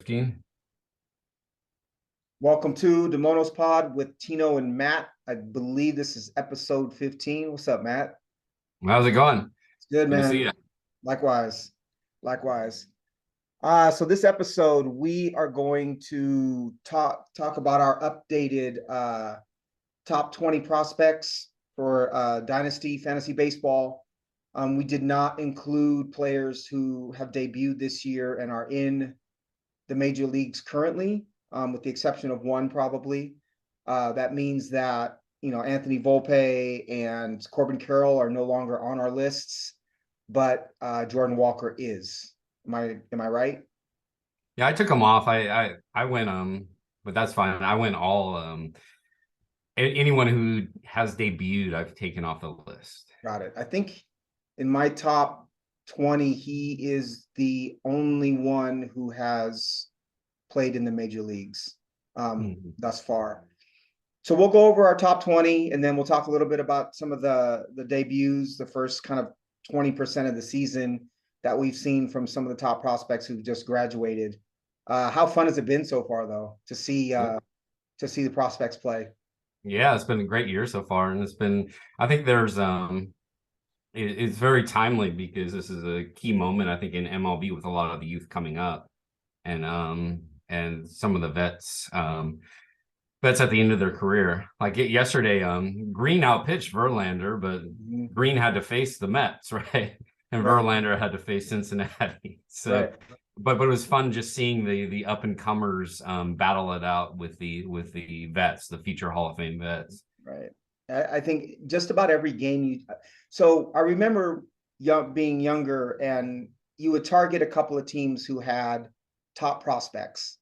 15. Welcome to the Monos Pod with Tino and Matt. I believe this is episode 15. What's up, Matt? How's it going? It's good, Good to see man. you. Likewise. Likewise. So this episode, we are going to talk about our updated top 20 prospects for Dynasty Fantasy Baseball. We did not include players who have debuted this year and are in the major leagues currently, with the exception of one probably. That means that Anthony Volpe and Corbin Carroll are no longer on our lists, but Jordan Walker is. Am I right? Yeah, I took them off. I went but that's fine. I went all anyone who has debuted, I've taken off the list. Got it. I think in my top 20, he is the only one who has played in the major leagues thus far. So we'll go over our top 20, and then we'll talk a little bit about some of the debuts, the first kind of 20% of the season that we've seen from some of the top prospects who've just graduated. How fun has it been so far, though, to see the prospects play? Yeah, it's been a great year so far, and I think there's it's very timely because this is a key moment I think in MLB with a lot of the youth coming up, and some of the vets at the end of their career. Like yesterday, Green outpitched Verlander, but Green had to face the Mets, right? And Right. Verlander had to face Cincinnati. So, Right. but it was fun just seeing the up and comers battle it out with the vets, the future Hall of Fame vets. Right. I think just about every game so I remember being younger, and you would target a couple of teams who had top prospects,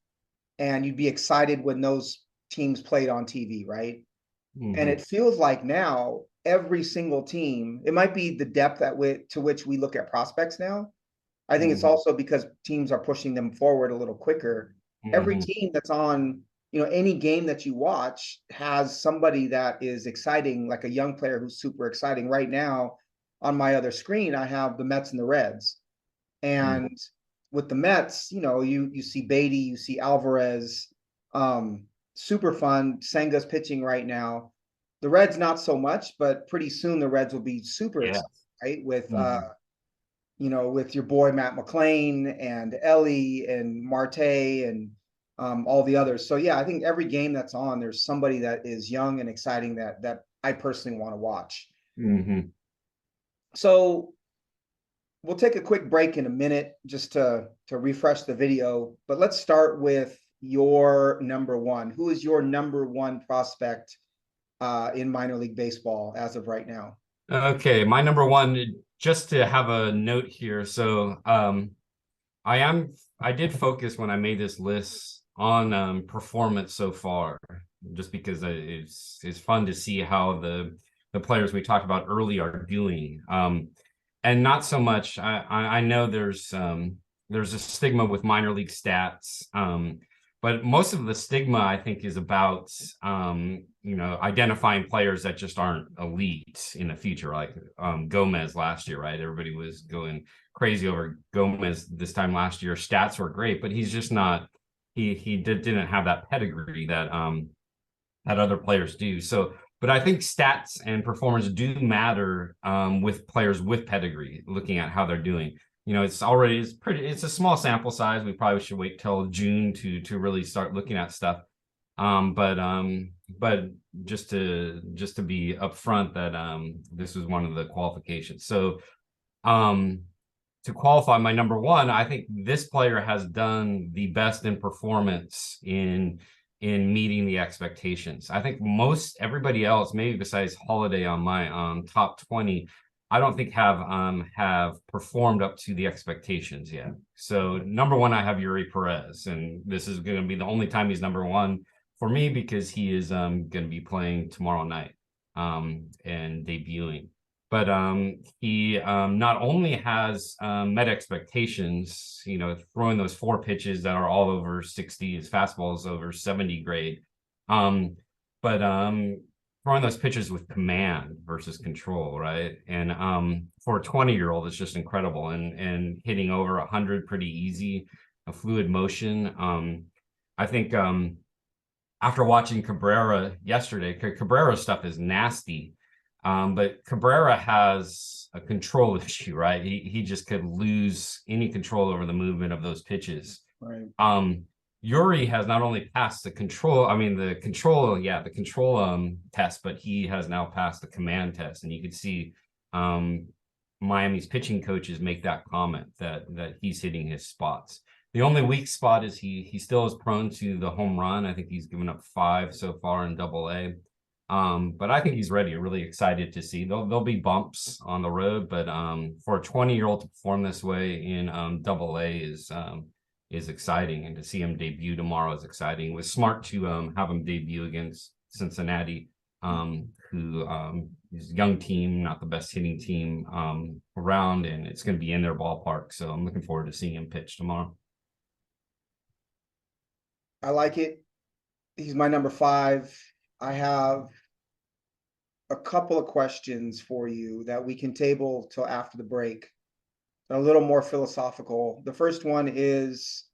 and you'd be excited when those teams played on TV, right? And it feels like now every single team, it might be the depth to which we look at prospects now. I think it's also because teams are pushing them forward a little quicker. Every team that's on, any game that you watch has somebody that is exciting, like a young player who's super exciting. Right now, on my other screen, I have the Mets and the Reds. And with the Mets, you see Beatty, you see Alvarez, super fun. Senga's pitching right now. The Reds, not so much, but pretty soon the Reds will be super excited, right? With with your boy Matt McClain and Ellie and Marte and all the others. So yeah, I think every game that's on, there's somebody that is young and exciting that I personally want to watch. So we'll take a quick break in a minute just to refresh the video, but let's start with your number one. Who is your number one prospect in minor league baseball as of right now? Okay, my number one, just to have a note here. So I did focus when I made this list on performance so far, just because it's fun to see how the players we talked about early are doing. And not so much. I know there's a stigma with minor league stats, but most of the stigma I think is about identifying players that just aren't elite in the future, like Gomez last year, right? Everybody was going crazy over Gomez this time last year. Stats were great, but he's just not. He didn't have that pedigree that other players do. So. But I think stats and performance do matter with players with pedigree, looking at how they're doing. It's a small sample size. We probably should wait till June to really start looking at stuff. But just to be upfront that this was one of the qualifications. So to qualify my number one, I think this player has done the best in performance in meeting the expectations. I think everybody else, maybe besides Holiday on my top 20, I don't think have performed up to the expectations yet. So number one, I have Yuri Perez, and this is going to be the only time he's number one for me because he is going to be playing tomorrow night and debuting. But he not only has met expectations, throwing those 4 pitches that are all over 60, his fastball is over 70 grade, but throwing those pitches with command versus control, right? And for a 20-year-old, it's just incredible, and hitting over 100 pretty easy. a fluid motion. I think after watching Cabrera yesterday, Cabrera stuff is nasty. But Cabrera has a control issue, right? He just could lose any control over the movement of those pitches. Right. Yuri has not only passed the control, the control test, but he has now passed the command test. And you could see Miami's pitching coaches make that comment that he's hitting his spots. The only weak spot is he still is prone to the home run. I think he's given up 5 so far in Double-A. But I think he's ready. Really excited to see. There'll be bumps on the road, but for a 20-year-old to perform this way in Double-A is exciting, and to see him debut tomorrow is exciting. It was smart to have him debut against Cincinnati, who is a young team, not the best hitting team around, and it's going to be in their ballpark. So I'm looking forward to seeing him pitch tomorrow. I like it. He's my number 5. I have a couple of questions for you that we can table till after the break. A little more philosophical. The first one is,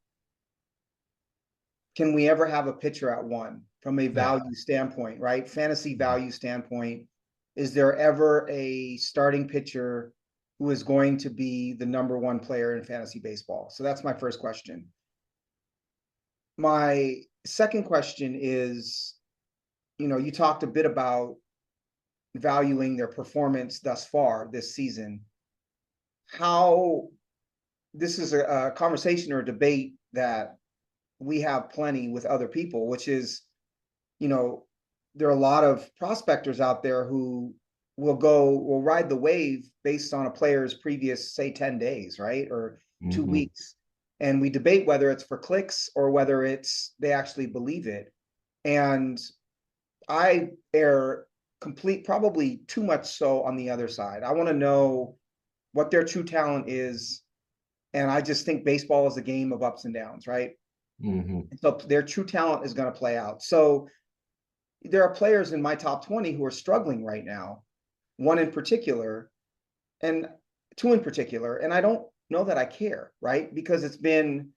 can we ever have a pitcher at 1 from a value standpoint, right? Fantasy value standpoint. Is there ever a starting pitcher who is going to be the number 1 player in fantasy baseball? So that's my first question. My second question is, you talked a bit about valuing their performance thus far this season. How this is a conversation or a debate that we have plenty with other people, which is, there are a lot of prospectors out there who will ride the wave based on a player's previous, say, 10 days, right? Or 2 weeks. And we debate whether it's for clicks or whether they actually believe it. And I err probably too much so on the other side. I want to know what their true talent is. And I just think baseball is a game of ups and downs, right? So their true talent is going to play out. So there are players in my top 20 who are struggling right now, 1 in particular, and 2 in particular. And I don't know that I care, right? Because it's been,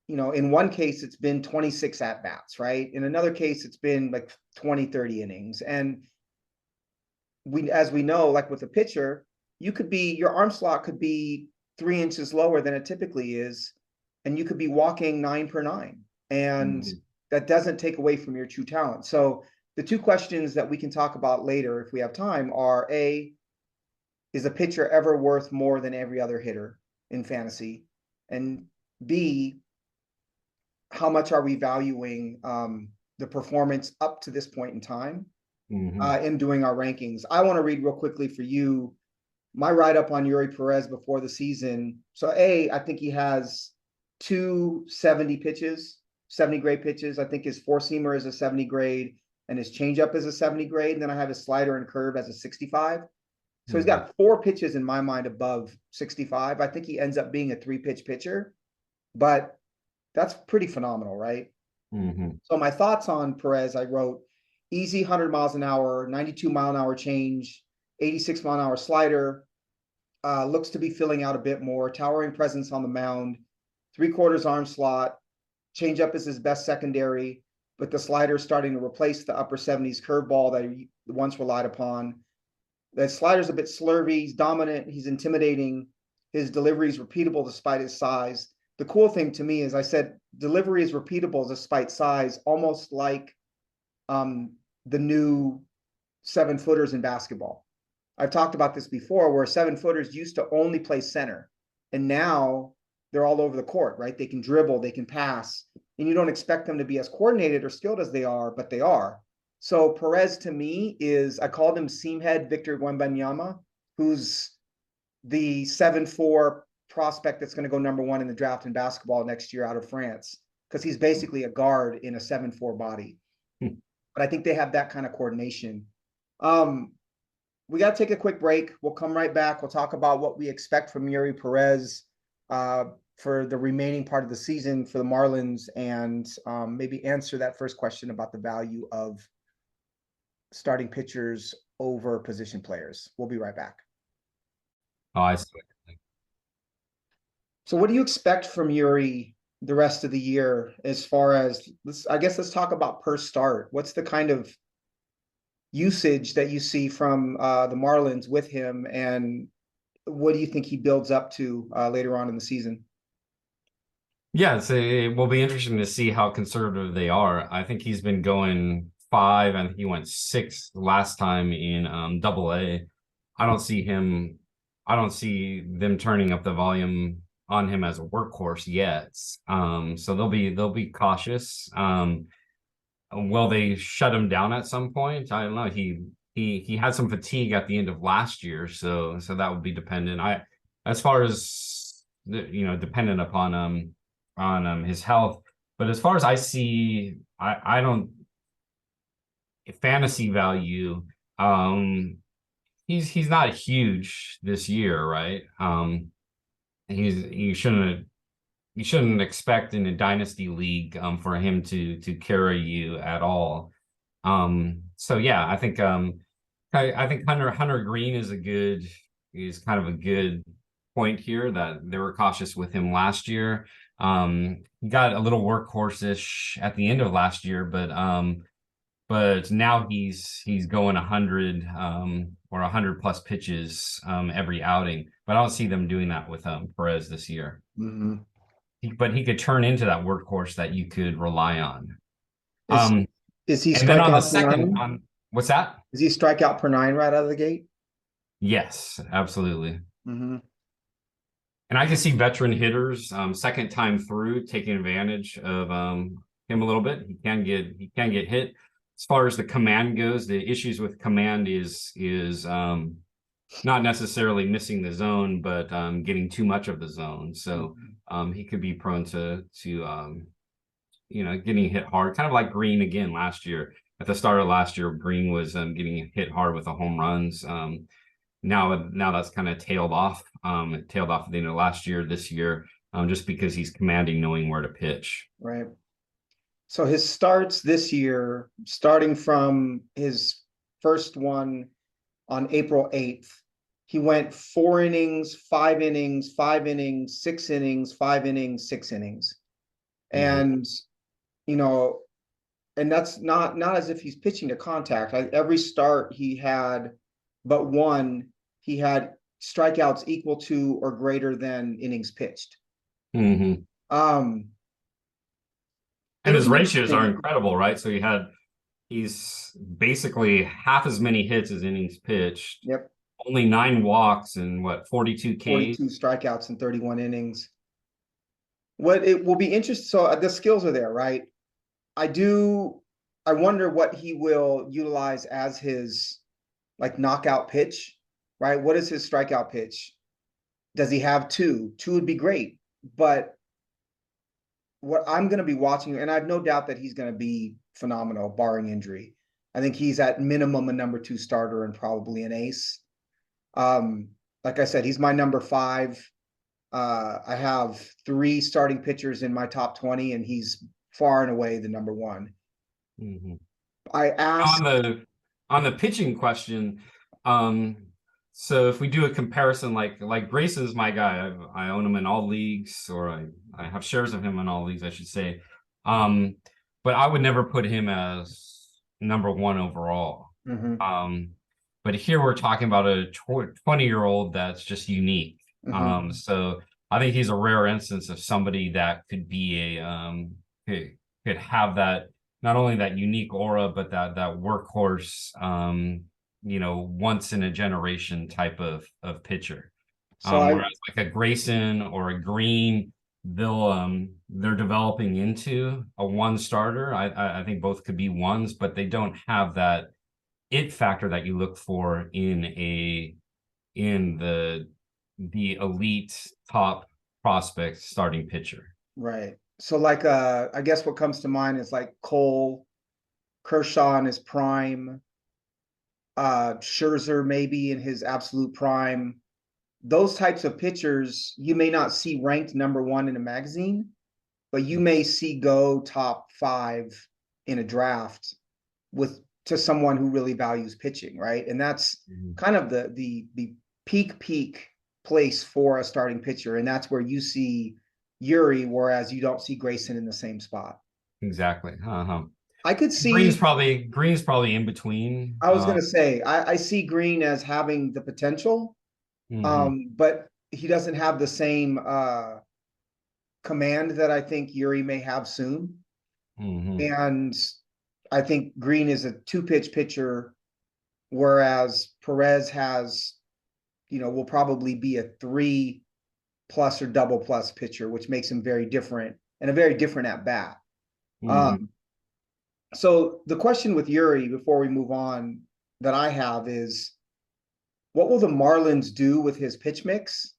in one case, it's been 26 at-bats, right? In another case, it's been like 20, 30 innings. And as we know, like with a pitcher, your arm slot could be 3 inches lower than it typically is, and you could be walking 9 per 9. And that doesn't take away from your true talent. So the 2 questions that we can talk about later, if we have time, are A, is a pitcher ever worth more than every other hitter in fantasy? And B, how much are we valuing the performance up to this point in time in doing our rankings? I want to read real quickly for you my write-up on Yuri Perez before the season. So I think he has 2 70 pitches, 70 grade pitches. I think his 4-seamer is a 70 grade and his changeup is a 70 grade. And then I have his slider and curve as a 65. So he's got 4 pitches in my mind above 65. I think he ends up being a 3-pitch pitcher, but that's pretty phenomenal, right? So my thoughts on Perez, I wrote easy 100 miles an hour, 92 mile an hour change, 86 mile an hour slider, looks to be filling out a bit more, towering presence on the mound, 3/4 arm slot, changeup is his best secondary, but the slider is starting to replace the upper 70s curveball that he once relied upon. The slider's a bit slurvy, he's dominant, he's intimidating, his delivery is repeatable despite his size. The cool thing to me is I said delivery is repeatable despite size, almost like the new 7-footers in basketball. I've talked about this before, where 7-footers used to only play center, and now they're all over the court, right? They can dribble, they can pass, and you don't expect them to be as coordinated or skilled as they are, but they are. So Perez to me I called him Seamhead Victor Wembanyama, who's the 7'4" prospect that's going to go number 1 in the draft in basketball next year out of France, because he's basically a guard in a 7'4" body. But I think they have that kind of coordination. We got to take a quick break. We'll come right back. We'll talk about what we expect from Yuri Perez for the remaining part of the season for the Marlins, and maybe answer that first question about the value of starting pitchers over position players. We'll be right back. Oh, I see. So what do you expect from Yuri the rest of the year as far as I guess let's talk about per start. What's the kind of usage that you see from the Marlins with him, and what do you think he builds up to later on in the season? Yeah, it will be interesting to see how conservative they are. I think he's been going five, and he went six last time in double A. I don't see him, I don't see them turning up the volume on him as a workhorse yet. So they'll be cautious. Will they shut him down at some point? I don't know. He had some fatigue at the end of last year, so that would be dependent. As far as dependent upon his health. But as far as I see, I don't fantasy value. He's not huge this year, right? You shouldn't expect in a dynasty league for him to carry you at all. So yeah, I think Hunter Green is kind of a good point here that they were cautious with him last year. He got a little workhorse-ish at the end of last year, but now he's going 100 or 100 plus pitches every outing. But I don't see them doing that with Perez this year. Mm-hmm. But he could turn into that workhorse that you could rely on. Is is he And then on the strikeout per second, nine? on what's that? Is he strikeout per nine right out of the gate? Yes, absolutely. Mm-hmm. And I can see veteran hitters second time through taking advantage of him a little bit. He can get hit. As far as the command goes, the issues with command is not necessarily missing the zone, but getting too much of the zone. So he could be prone to getting hit hard, kind of like Green again last year. At the start of last year, Green was getting hit hard with the home runs. Now that's kind of tailed off. It tailed off at the end of last year, this year, just because he's commanding, knowing where to pitch. Right. So his starts this year, starting from his first one on April 8th, he went 4 innings, 5 innings, 5 innings, 6 innings, 5 innings, 6 innings. And, you know, and that's not as if he's pitching to contact. Every start he had but one, he had strikeouts equal to or greater than innings pitched. Mm-hmm. And his ratios are incredible, right? So he's basically half as many hits as innings pitched. Yep. Only 9 walks and 42 Ks. 42 strikeouts in 31 innings. What it will be interesting. So the skills are there, right? I wonder what he will utilize as his like knockout pitch, right? What is his strikeout pitch? Does he have two? Two would be great. But what I'm going to be watching, and I have no doubt that he's going to be phenomenal, barring injury. I think he's at minimum a number 2 starter and probably an ace. Like I said, he's my number 5. I have 3 starting pitchers in my top 20, and he's far and away the number 1. Mm-hmm. I asked on the pitching question. So if we do a comparison, like Grayson's my guy. I own him in all leagues, or I have shares of him in all leagues, I should say. But I would never put him as number 1 overall. Mm-hmm. But here we're talking about a 20-year-old that's just unique. Mm-hmm. So I think he's a rare instance of somebody that could be could have that, not only that unique aura, but that workhorse, once in a generation type of pitcher. So whereas like a Grayson or a Green, they're developing into a 1 starter. I think both could be 1s, but they don't have that it factor that you look for in the elite top prospect starting pitcher. Right. So like I guess what comes to mind is like Cole, Kershaw in his prime, Scherzer maybe in his absolute prime. Those types of pitchers you may not see ranked number 1 in a magazine, but you may see go top 5 in a draft to someone who really values pitching, right? And that's kind of the peak place for a starting pitcher, and that's where you see Yuri, whereas you don't see Grayson in the same spot. Exactly. I could Green's see, probably in between. I was going to say, I see Green as having the potential, Mhm, but he doesn't have the same command that I think Yuri may have soon. mhm. And I think Green is a two-pitch pitcher, whereas Perez has, will probably be a 3+ or double plus pitcher, which makes him very different and a very different at bat. Mhm. Um, so the question with Yuri before we move on that I have is, what will the Marlins do with his pitch mix?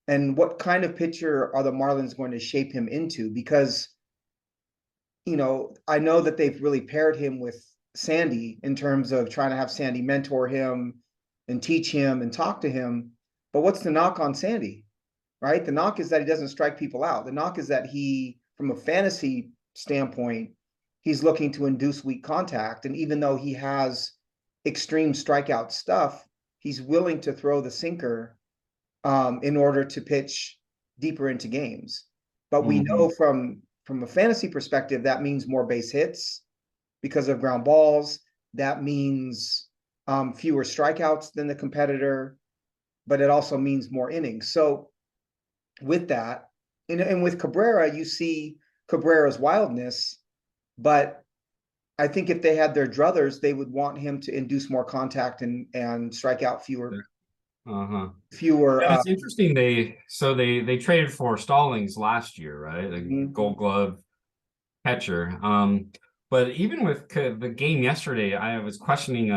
And what kind of pitcher are the Marlins going to shape him into? Because, I know that they've really paired him with Sandy in terms of trying to have Sandy mentor him and teach him and talk to him. But what's the knock on Sandy, right? The knock is that he doesn't strike people out. The knock is that he, from a fantasy standpoint, he's looking to induce weak contact. And even though he has extreme strikeout stuff, he's willing to throw the sinker in order to pitch deeper into games. But we know Mhm. from a fantasy perspective, that means more base hits because of ground balls. That means fewer strikeouts than the competitor, but it also means more innings. So with that, and with Cabrera, you see Cabrera's wildness, but I think if they had their druthers, they would want him to induce more contact and strike out fewer Uh-huh. fewer. Yeah, it's interesting. They traded for Stallings last year, right? The Mhm. Gold Glove catcher. But even with the game yesterday, I was questioning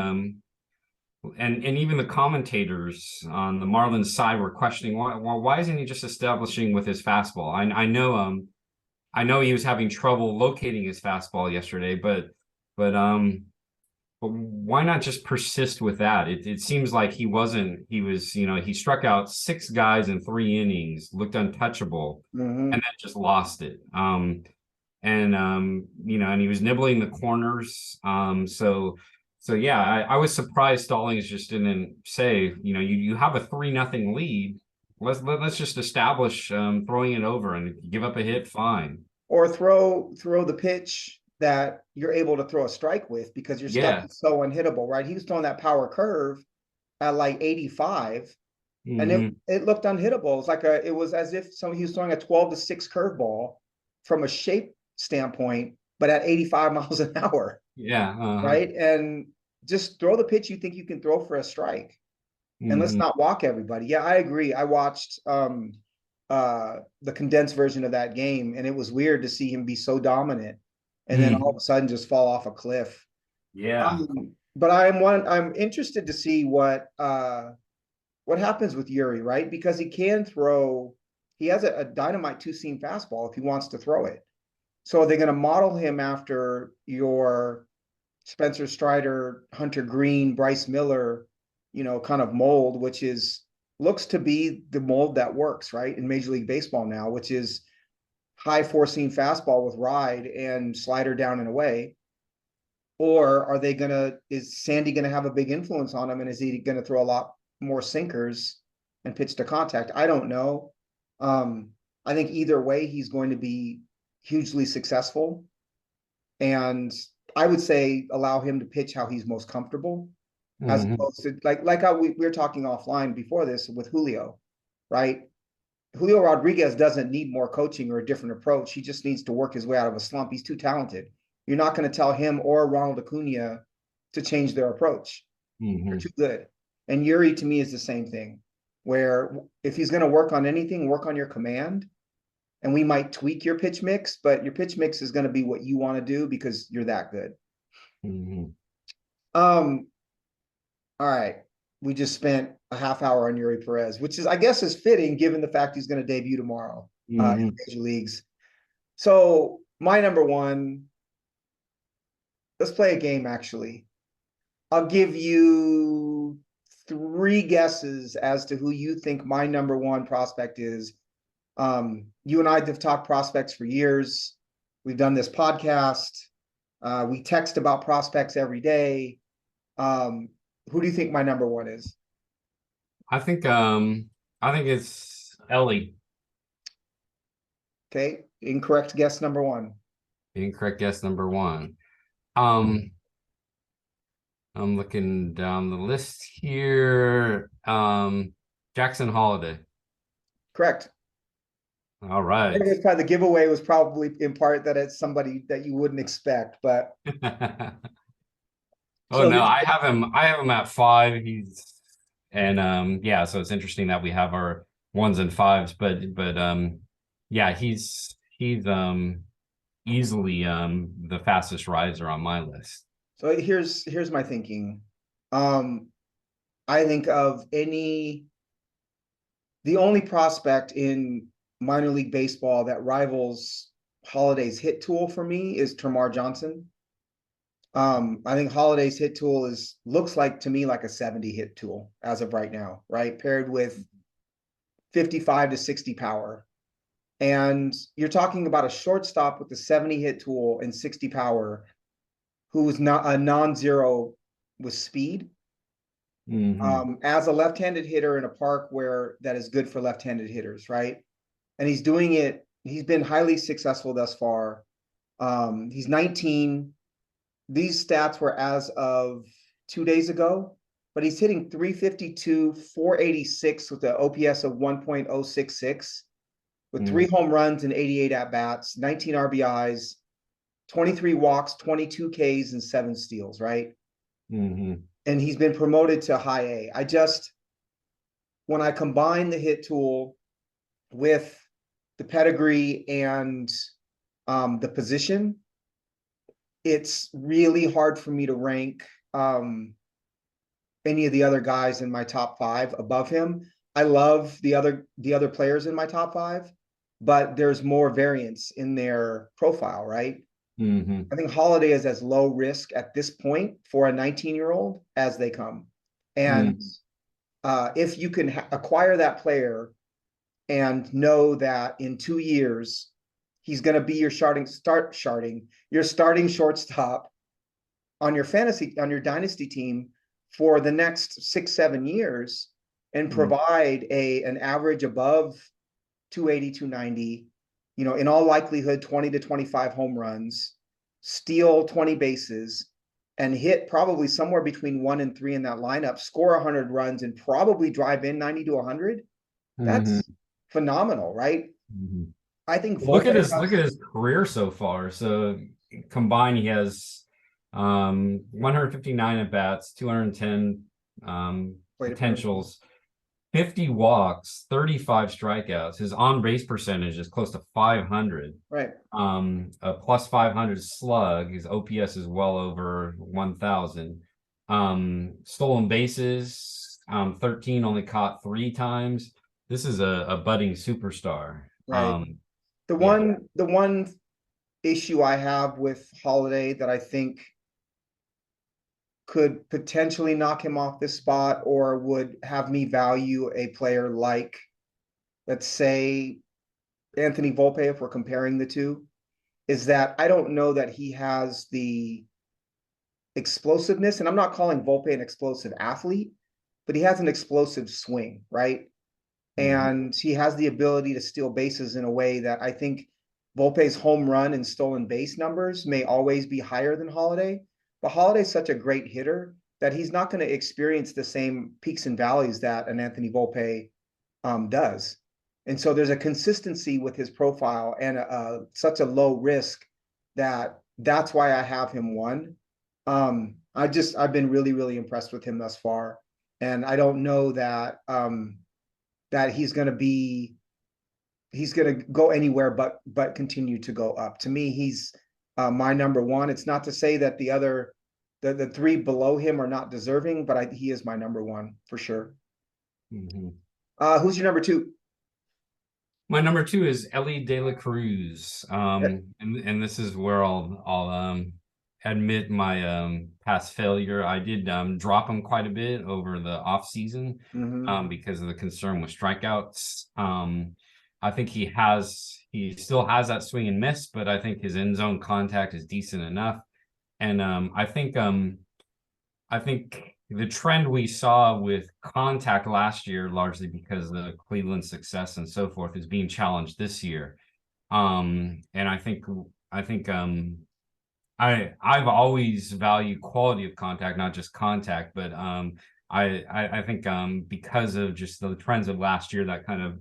and even the commentators on the Marlins side were questioning why isn't he just establishing with his fastball? I know he was having trouble locating his fastball yesterday, but but why not just persist with that? It seems like he was, he struck out six guys in 3 innings, looked untouchable, and Mhm. then just lost it. And he was nibbling the corners. So yeah, I was surprised Stallings just didn't say, you have a 3-0 lead. Let's just establish throwing it over, and if you give up a hit, fine. Or throw the pitch that you're able to throw a strike with because your stuff Yeah. is so unhittable, right? He was throwing that power curve at like 85, and it Hmm. it looked unhittable. It was as if he was throwing a 12-6 curveball from a shape standpoint, but at 85 miles an hour, Yeah. Uh-huh. right? And just throw the pitch you think you can throw for a strike, and let's Hmm. not walk everybody. Yeah, I agree. I watched the condensed version of that game, and it was weird to see him be so dominant and then all of Hmm. a sudden just fall off a cliff. Yeah. But I'm interested to see what happens with Yuri, right? Because he can throw, he has a dynamite two-seam fastball if he wants to throw it. So are they going to model him after your Spencer Strider, Hunter Green, Bryce Miller, kind of mold, which is looks to be the mold that works, right, in Major League Baseball now, which is high four-seam fastball with ride and slider down and away? Or is Sandy gonna have a big influence on him, and is he gonna throw a lot more sinkers and pitch to contact? I don't know. I think either way, he's going to be hugely successful. And I would say allow him to pitch how he's most comfortable, as Hmm. opposed to like how we were talking offline before this with Julio, right? Julio Rodriguez doesn't need more coaching or a different approach. He just needs to work his way out of a slump. He's too talented. You're not going to tell him or Ronald Acuna to change their approach. They're Hmm. too good. And Yuri to me is the same thing, where if he's going to work on anything, work on your command. And we might tweak your pitch mix, but your pitch mix is going to be what you want to do because you're that good. Hmm. Um, all right. We just spent a half hour on Yuri Perez, which is, I guess, is fitting given the fact he's going to debut tomorrow in Hmm. major leagues. So my number one, let's play a game actually. I'll give you three guesses as to who you think my number one prospect is. You and I have talked prospects for years. We've done this podcast. We text about prospects every day. Um, who do you think my number one is? I think it's Ellie. Okay, incorrect guess number one. Incorrect guess number one. Um, I'm looking down the list here. Jackson Holiday. Correct. All I think right. it's probably the giveaway was probably in part that it's somebody that you wouldn't expect, but Oh so no, this, I have him at 5. He's and yeah, so it's interesting that we have our ones and fives, but yeah, he's easily the fastest riser on my list. so here's my thinking. Um, I think of the only prospect in minor league baseball that rivals Holiday's hit tool for me is Termar Johnson. I think Holiday's hit tool looks like to me like a 70 hit tool as of right now, right? Paired with 55 to 60 power. And you're talking about a shortstop with the 70 hit tool and 60 power who's not a non-zero with speed. Mm-hmm. As a left-handed hitter in a park where that is good for left-handed hitters, right? And he's doing it, he's been highly successful thus far. He's 19. These stats were as of 2 days ago, but he's hitting 352, 486 with an OPS of 1.066, with 3 home runs and 88 at bats, 19 RBIs, 23 walks, 22 Ks, and 7 steals, right? Mm-hmm. And he's been promoted to high A. When I combine the hit tool with the pedigree and the position, it's really hard for me to rank any of the other guys in my top 5 above him. I love the other players in my top 5, but there's more variance in their profile, right? Mm-hmm. I think Holiday is as low risk at this point for a 19-year-old as they come. And if you can acquire that player and know that in 2 years he's going to be your starting shortstop on your dynasty team for the next 6-7 years, and provide an average above 280, 290, in all likelihood 20 to 25 home runs, steal 20 bases, and hit probably somewhere between 1 and 3 in that lineup, score 100 runs, and probably drive in 90 to 100. Mm-hmm. That's phenomenal, right? Mm-hmm. I think Look Volpe at his has, career so far. So combined, he has 159 at bats, 210 wait for it. potentials, 50 walks, 35 strikeouts. His on base percentage is close to 500. Right. A plus 500 slug. His OPS is well over 1,000. Stolen bases, 13, only caught 3 times. This is a budding superstar. Right. The Yeah. one issue I have with Holiday that I think could potentially knock him off this spot or would have me value a player like, let's say, Anthony Volpe, if we're comparing the two, is that I don't know that he has the explosiveness. And I'm not calling Volpe an explosive athlete, but he has an explosive swing, right? Mm-hmm. And he has the ability to steal bases in a way that I think Volpe's home run and stolen base numbers may always be higher than Holiday. But Holiday's such a great hitter that he's not going to experience the same peaks and valleys that an Anthony Volpe does. And so there's a consistency with his profile and such a low risk that's why I have him 1. I've been really, really impressed with him thus far. And I don't know that that he's going to go anywhere but continue to go up. To me, he's my number 1. It's not to say that the 3 below him are not deserving, but he is my number 1 for sure. Mm-hmm. Who's your number 2? My number 2 is Ellie De La Cruz. And this is where I'll admit my past failure. I did drop him quite a bit over the off season because of the concern with strikeouts. I think he still has that swing and miss, but I think his end zone contact is decent enough. And I think the trend we saw with contact last year, largely because of the Cleveland success and so forth, is being challenged this year. And I've always valued quality of contact, not just contact, but I think because of just the trends of last year, that kind of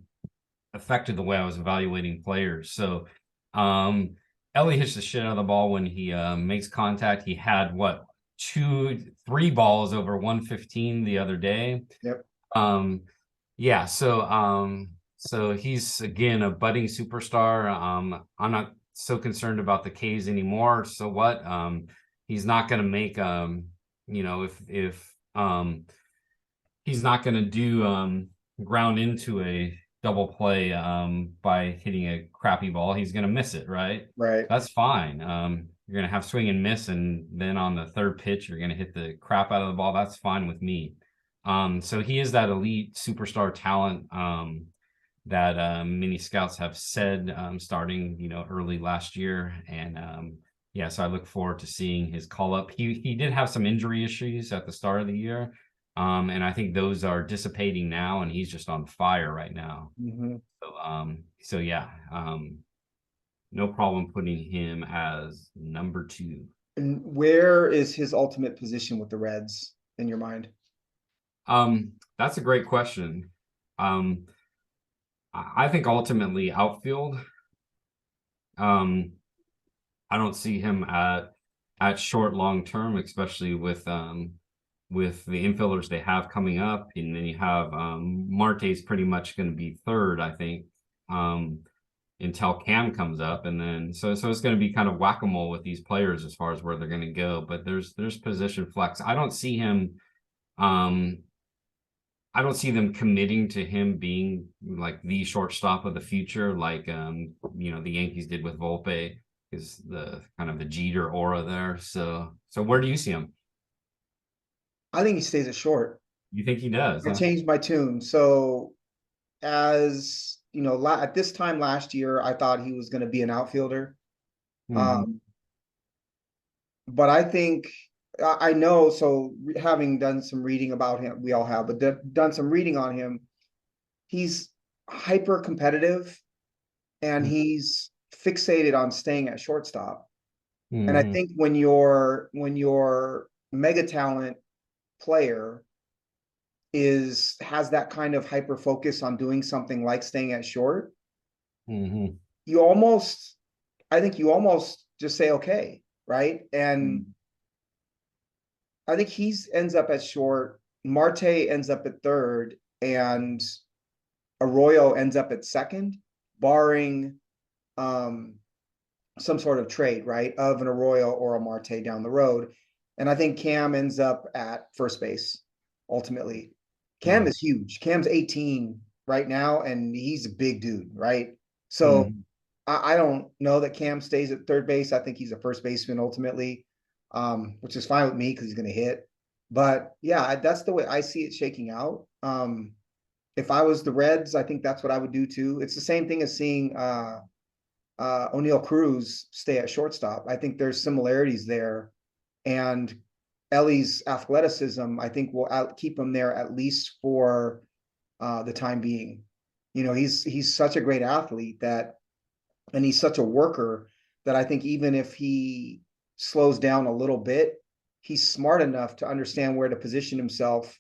affected the way I was evaluating players. So um Ellie hits the shit out of the ball when he makes contact. He had what, three balls over 115 the other day. Yep. Um yeah, so he's again a budding superstar. I'm not so concerned about the K's anymore. So what? He's not gonna make if he's not gonna do ground into a double play by hitting a crappy ball. He's gonna miss it, right? Right. That's fine. You're gonna have swing and miss, and then on the third pitch, you're gonna hit the crap out of the ball. That's fine with me. So he is that elite superstar talent that many scouts have said starting, early last year. And yeah, so I look forward to seeing his call up. He did have some injury issues at the start of the year. And I think those are dissipating now, and he's just on fire right now. Mm-hmm. So yeah, no problem putting him as number 2. And where is his ultimate position with the Reds in your mind? That's a great question. I think ultimately outfield. I don't see him at short long term, especially with the infielders they have coming up, and then you have Marte's pretty much going to be third, I think, until Cam comes up, and then so it's going to be kind of whack-a-mole with these players as far as where they're going to go. But there's position flex. I don't see him. I don't see them committing to him being like the shortstop of the future, like the Yankees did with Volpe, is the kind of the Jeter aura there. So where do you see him? I think he stays at short. You think he does? I Huh? changed my tune. So as you know, at this time last year, I thought he was going to be an outfielder. Mm-hmm. But I think I know. So having done some reading about him, we all have, but done some reading on him. He's hyper competitive, and he's fixated on staying at shortstop. And I Mm-hmm. think when your mega talent player has that kind of hyper focus on doing something like staying at short, Mm-hmm. you almost, I think you almost just say okay, right? And I think he's ends up at short, Marte ends up at third, and Arroyo ends up at second, barring um some sort of trade, right, of an Arroyo or a Marte down the road. And I think Cam ends up at first base ultimately. Cam Mm-hmm. is huge. Cam's 18 right now, and he's a big dude, right? So Mm-hmm. I don't know that Cam stays at third base. I think he's a first baseman ultimately, which is fine with me because he's going to hit. But yeah, that's the way I see it shaking out. If I was the Reds, I think that's what I would do too. It's the same thing as seeing O'Neill Cruz stay at shortstop. I think there's similarities there, and Ellie's athleticism, I think, will keep him there at least for the time being. He's such a great athlete and he's such a worker that I think even if he slows down a little bit, he's smart enough to understand where to position himself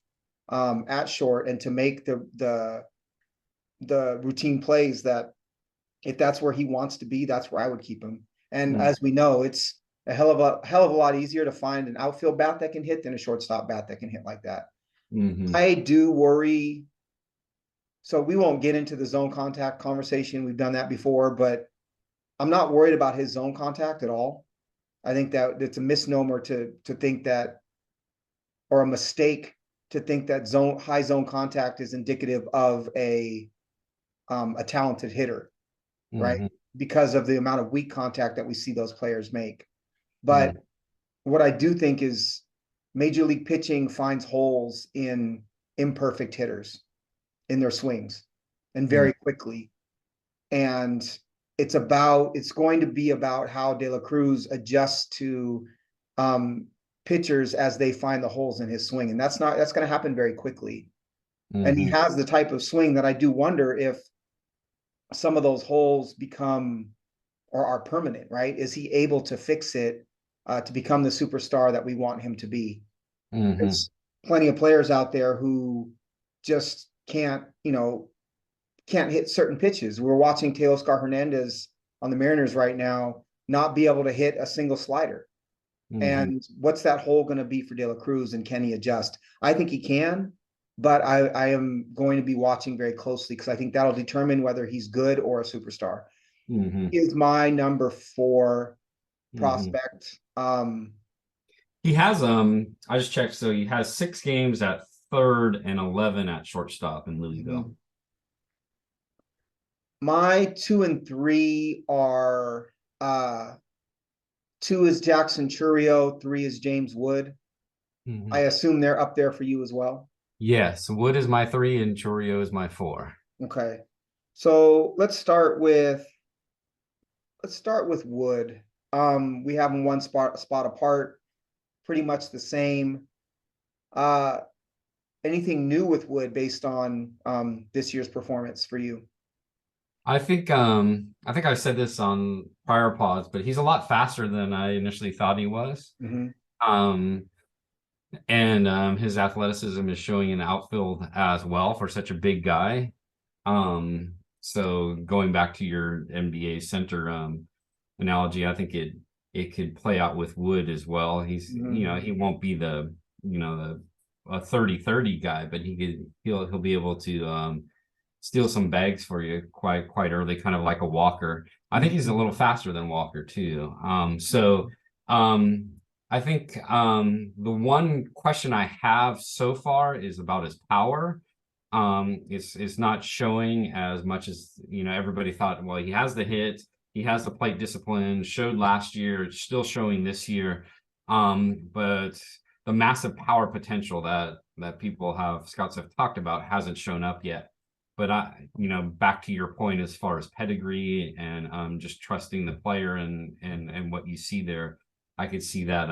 at short and to make the routine plays that if that's where he wants to be, that's where I would keep him. And Mm-hmm. as we know, it's a hell of a lot easier to find an outfield bat that can hit than a shortstop bat that can hit like that. Mm-hmm. I do worry. So we won't get into the zone contact conversation. We've done that before, but I'm not worried about his zone contact at all. I think that it's a misnomer to think that, or a mistake to think that high zone contact is indicative of a talented hitter, right? Mm-hmm. Because of the amount of weak contact that we see those players make. Mm-hmm. But what I do think is major league pitching finds holes in imperfect hitters in their swings and very quickly. And it's going to be about how De La Cruz adjusts to pitchers as they find the holes in his swing. And that's going to happen very quickly. And he Mm-hmm. has the type of swing that I do wonder if some of those holes become or are permanent, right? Is he able to fix it to become the superstar that we want him to be? Hmm. There's plenty of players out there who just can't, can't hit certain pitches. We're watching Teoscar Hernandez on the Mariners right now not be able to hit a single slider. Hmm. And what's that hole going to be for De La Cruz, and can he adjust? I think he can, but I am going to be watching very closely because I think that'll determine whether he's good or a superstar. Hmm. He is my number 4 Hmm. prospect. He has I just checked, so he has 6 games at third and 11 at shortstop in Louisville. My 2 and 3 are 2 is Jackson Churio, 3 is James Wood. I Hmm. assume they're up there for you as well. Yes, Wood is my 3 and Chorio is my 4. Okay. So let's start with Wood. We have them one spot apart, pretty much the same. Uh Anything new with Wood based on this year's performance for you? I think I said this on prior pods, but he's a lot faster than I initially thought he was. Mm-hmm. Um and his athleticism is showing in outfield as well for such a big guy. So going back to your NBA center analogy, I think it could play out with Wood as well. Mm-hmm. He won't be the a 30-30 guy, but he'll be able to steal some bags for you quite early, kind of like a Walker. I think he's a little faster than Walker too. Um I think the one question I have so far is about his power. It's not showing as much as everybody thought. Well, he has the hit, he has the plate discipline, showed last year, it's still showing this year. But the massive power potential that scouts have talked about hasn't shown up yet. But back to your point as far as pedigree and just trusting the player and what you see there, I could see that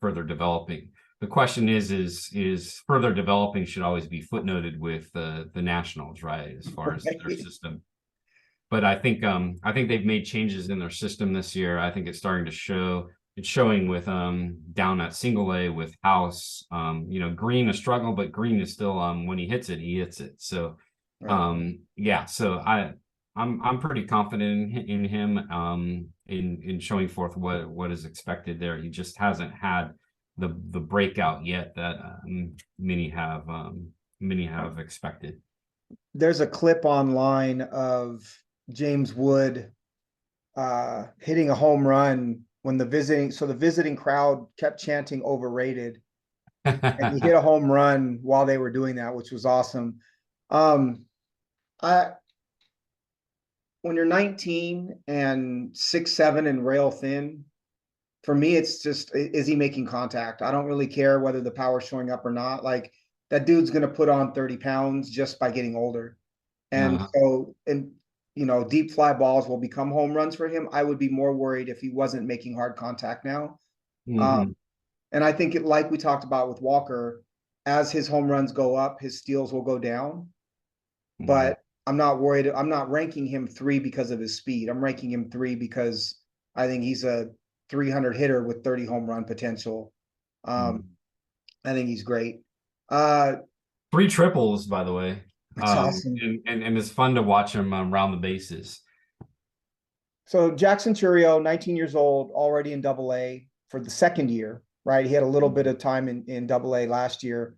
further developing. The question is further developing should always be footnoted with the Nationals, right? As far as their Right. system. But I think they've made changes in their system this year. I think it's starting to show. It's showing with down at single A with House. Green a struggle, but Green is still when he hits it. So Right. yeah, so I'm pretty confident in him in showing forth what is expected there. He just hasn't had the breakout yet that many have expected. There's a clip online of James Wood hitting a home run when the visiting crowd kept chanting overrated, and he hit a home run while they were doing that, which was awesome. Um, I When you're 19 and 6'7" and rail thin, for me, it's just, is he making contact? I don't really care whether the power's showing up or not. Like, that dude's gonna put on 30 pounds just by getting older. And uh, so, deep fly balls will become home runs for him. I would be more worried if he wasn't making hard contact now. mhm, Um, and I think like we talked about with Walker, as his home runs go up, his steals will go down. mhm, But I'm not worried. I'm not ranking him 3 because of his speed. I'm ranking him 3 because I think he's a 300 hitter with 30 home run potential. Um, mhm. I think he's great. Uh, 3 triples, by the way. it's awesome. And it's fun to watch him round the bases. So Jackson Churio, 19 years old, already in Double A for the second year, right? He had a little bit of time in Double A last year.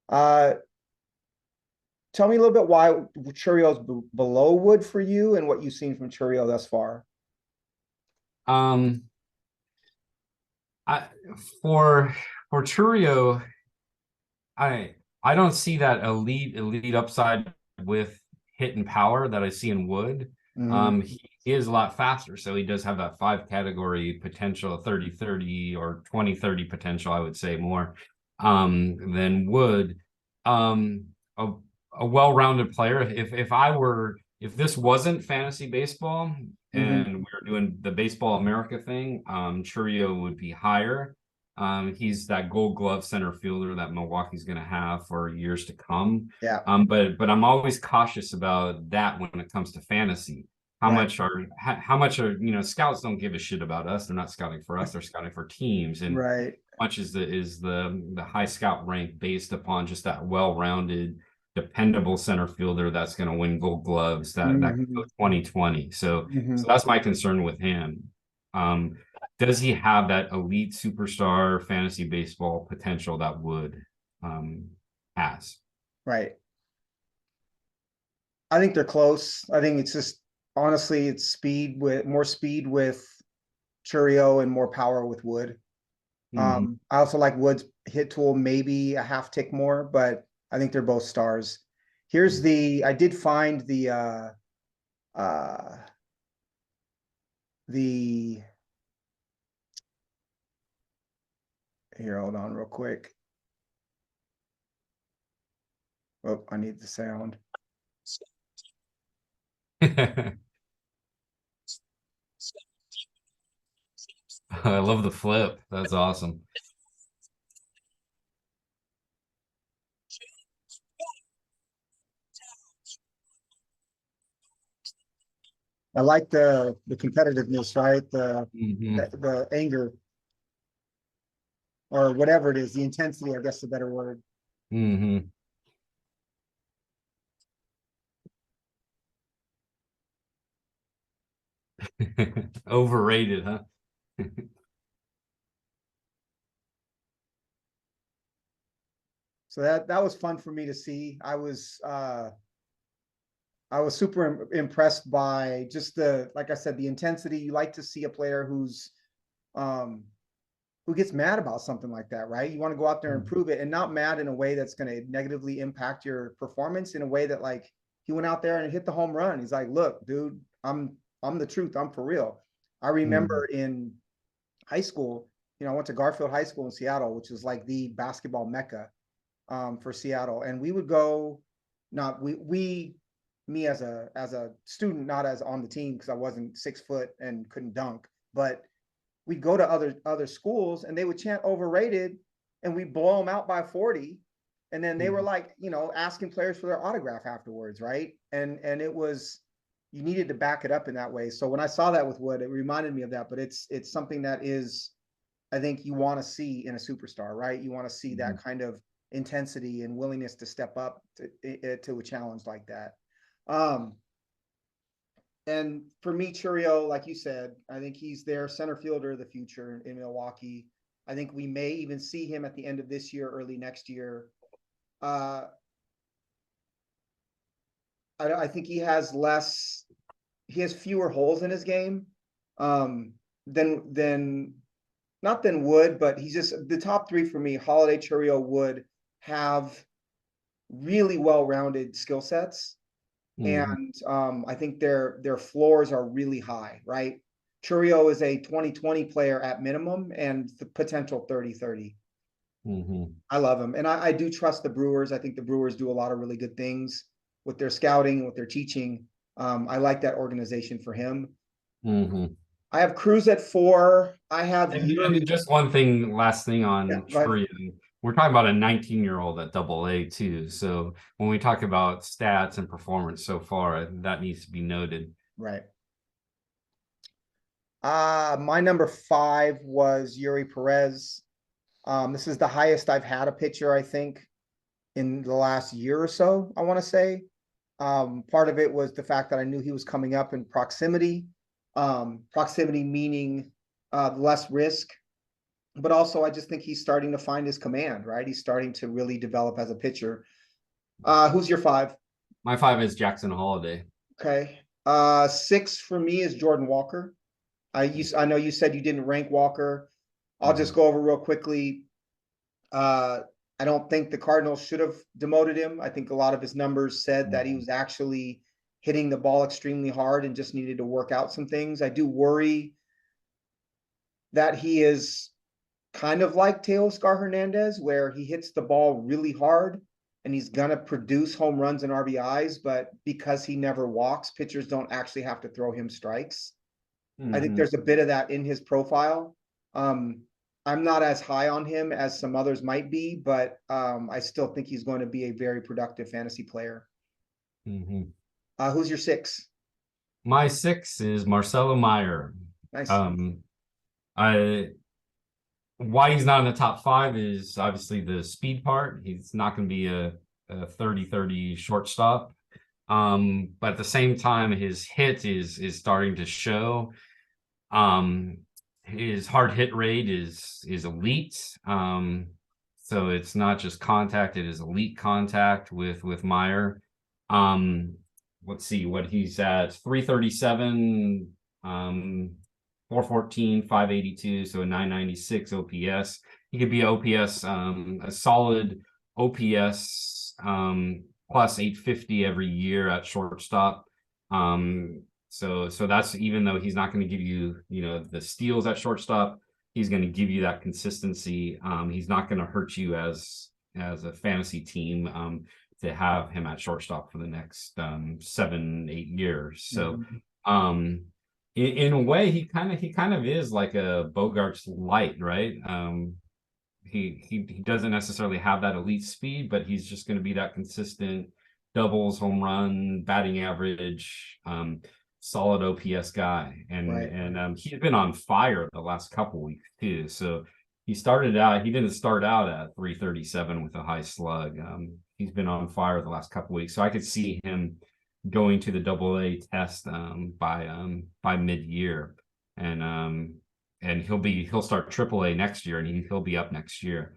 Uh, Tell me a little bit why Churio's below Wood for you and what you've seen from Churio thus far. Um, I for for Churio, I I don't see that elite upside with hit and power that I see in Wood. Mhm. He is a lot faster, so he does have that 5 category potential, 30-30 or 20-30 potential, I would say more than Wood. Um, a, a well-rounded player. If this wasn't fantasy baseball Mhm. and we were doing the Baseball America thing, Churio would be higher. He's that Gold Glove center fielder that Milwaukee's going to have for years to come. Yeah. But I'm always cautious about that when it comes to fantasy. Right. How much are, you know, scouts don't give a shit about us. They're not scouting for us. They're scouting for teams. And Right. much is the high scout rank based upon just that well-rounded, dependable center fielder that's going to win Gold Gloves that could go Hmm. 2020. So Hmm. that's my concern with him. Um, does he have that elite superstar fantasy baseball potential that Wood has? Right. I think they're close. I think it's just honestly, it's speed with Churio and more power with Wood. Mm-hmm. I also like Wood's hit tool, maybe a half tick more, but I think they're both stars. I did find uh the here, hold on real quick. Oh, I need the sound. I love the flip. That's awesome. I like the competitiveness, right? Hmm. The anger or whatever it is, the intensity, I guess the better word. Hmm. Overrated, huh? So that was fun for me to see. I was super impressed by just like I said, the intensity. You like to see a player um, who gets mad about something like that, right? You want to go out there and prove it, and not mad in a way that's going to negatively impact your performance. In a way that, like, he went out there and hit the home run. He's like, "Look, dude, I'm the truth. I'm for real." I Mm-hmm. remember in high school, I went to Garfield High School in Seattle, which is like the basketball mecca for Seattle, and we would go. Not we me as a student, not as on the team because I wasn't 6 foot and couldn't dunk, but we'd go to other schools and they would chant overrated, and we blow them out by 40, and then they were like, asking players for their autograph afterwards, right? And it was, you needed to back it up in that way. So when I saw that with Wood, it reminded me of that. But it's something that is, I think, you want to see in a superstar, right? You want to see Mm-hmm. that kind of intensity and willingness to step up to a challenge like that. Um, and for me, Churio, like you said, I think he's their center fielder of the future in Milwaukee. I think we may even see him at the end of this year, early next year. Uh, I think he has fewer holes in his game um, than not than Wood, but he's just the top three for me. Holiday, Churio, Wood have really well-rounded skill sets, Mm-hmm. and I think their floors are really high, right? Churio is a 2020 player at minimum and the potential 30-30. Mm-hmm. I love him. And I do trust the Brewers. I think the Brewers do a lot of really good things with their scouting and with their teaching. I like that organization for him. Mm-hmm. I have Cruz at 4. I have And Yuri. just one thing, last thing Yeah, on go ahead. Shurian. We're talking about a 19-year-old at Double A too. So when we talk about stats and performance so far, that needs to be noted. Right. My number 5 was Yuri Perez. This is the highest I've had a pitcher, I think, in the last year or so, I want to say. Part of it was the fact that I knew he was coming up in proximity. Proximity meaning less risk, but also I just think he's starting to find his command, right? He's starting to really develop as a pitcher. Who's your 5? My 5 is Jackson Holiday. Okay. 6 for me is Jordan Walker. I know you said you didn't rank Walker. I'll just Mhm. go over real quickly. Uh, I don't think the Cardinals should have demoted him. I think a lot of his numbers said that he was actually hitting the ball extremely hard and just needed to work out some things. I do worry that he is kind of like Teoscar Hernandez, where he hits the ball really hard and he's going to produce home runs and RBIs, but because he never walks, pitchers don't actually have to throw him strikes. I think Mm-hmm. there's a bit of that in his profile. Um, I'm not as high on him as some others might be, but I still think he's going to be a very productive fantasy player. Mm-hmm. Who's your 6? My 6 is Marcelo Meyer. Nice. Um, I Why he's not in the top 5 is obviously the speed part. He's not going to be a 30-30 shortstop. But at the same time, his hit is starting to show. Um, his hard hit rate is elite. So it's not just contact; it is elite contact with Meyer. Um, let's see what he's at: 337, 414, 582, so a 996 OPS. He could be OPS, a solid OPS plus 850 every year at shortstop. So that's, even though he's not going to give you, the steals at shortstop, he's going to give you that consistency. He's not going to hurt you as a fantasy team to have him at shortstop for the next 7-8 years. So in a way, he kind of is like a Bogarts light, right? He doesn't necessarily have that elite speed, but he's just going to be that consistent doubles, home run, batting average, solid OPS guy. And he's been on fire the last couple weeks too. So he didn't start out at 337 with a high slug. He's been on fire the last couple weeks. So I could see him going to the AA test by mid-year. And he'll start AAA next year, and he'll be up next year.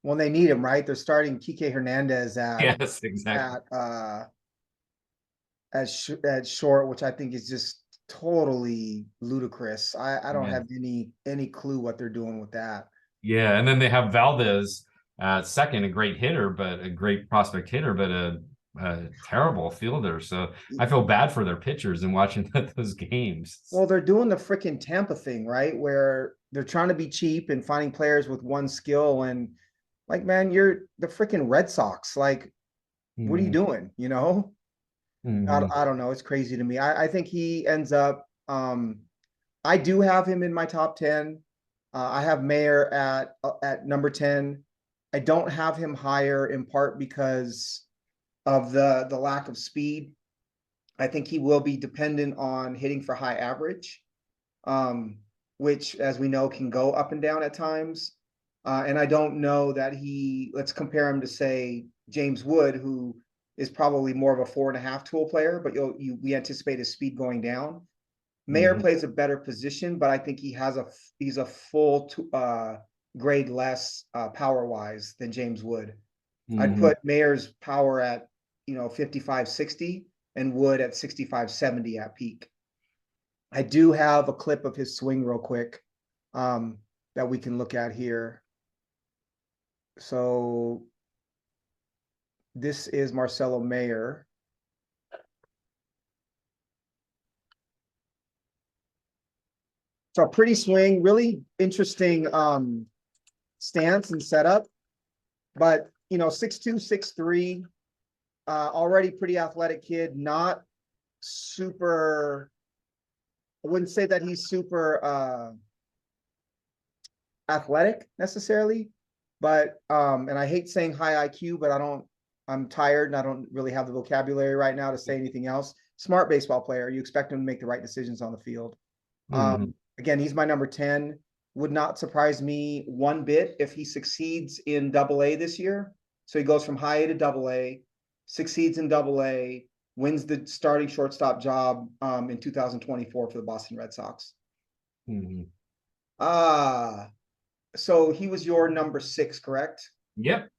Well, they need him, right? They're starting Kike Hernandez Yes, exactly. at short, which I think is just totally ludicrous. I don't have any clue what they're doing with that. Yeah, and then they have Valdez at second, a great hitter, but a great prospect hitter, but a terrible fielder. So I feel bad for their pitchers and watching those games. Well, they're doing the freaking Tampa thing, right? Where they're trying to be cheap and finding players with one skill. And like, man, you're the freaking Red Sox. Like, what are you doing? I don't know. It's crazy to me. I think he ends up. I do have him in my top 10. I have Mayer at number 10. I don't have him higher, in part because of the lack of speed. I think he will be dependent on hitting for high average, which, as we know, can go up and down at times. And I don't know that let's compare him to, say, James Wood, who is probably more of a 4.5 tool player, but we anticipate his speed going down. Mayer plays a better position, but I think he's a full grade less power wise than James Wood. I'd put Mayer's power at 55-60 and Wood at 65-70 at peak. I do have a clip of his swing real quick that we can look at here. So this is Marcelo Mayer. So a pretty swing, really interesting stance and setup. But 6'2", 6'3", already pretty athletic kid, not super, I wouldn't say that he's super athletic necessarily, but and I hate saying high IQ, but I'm tired and I don't really have the vocabulary right now to say anything else. Smart baseball player. You expect him to make the right decisions on the field. Again, he's my number 10. Would not surprise me one bit if he succeeds in AA this year. So he goes from high A to AA, succeeds in AA, wins the starting shortstop job in 2024 for the Boston Red Sox. So he was your number 6, correct? Yep.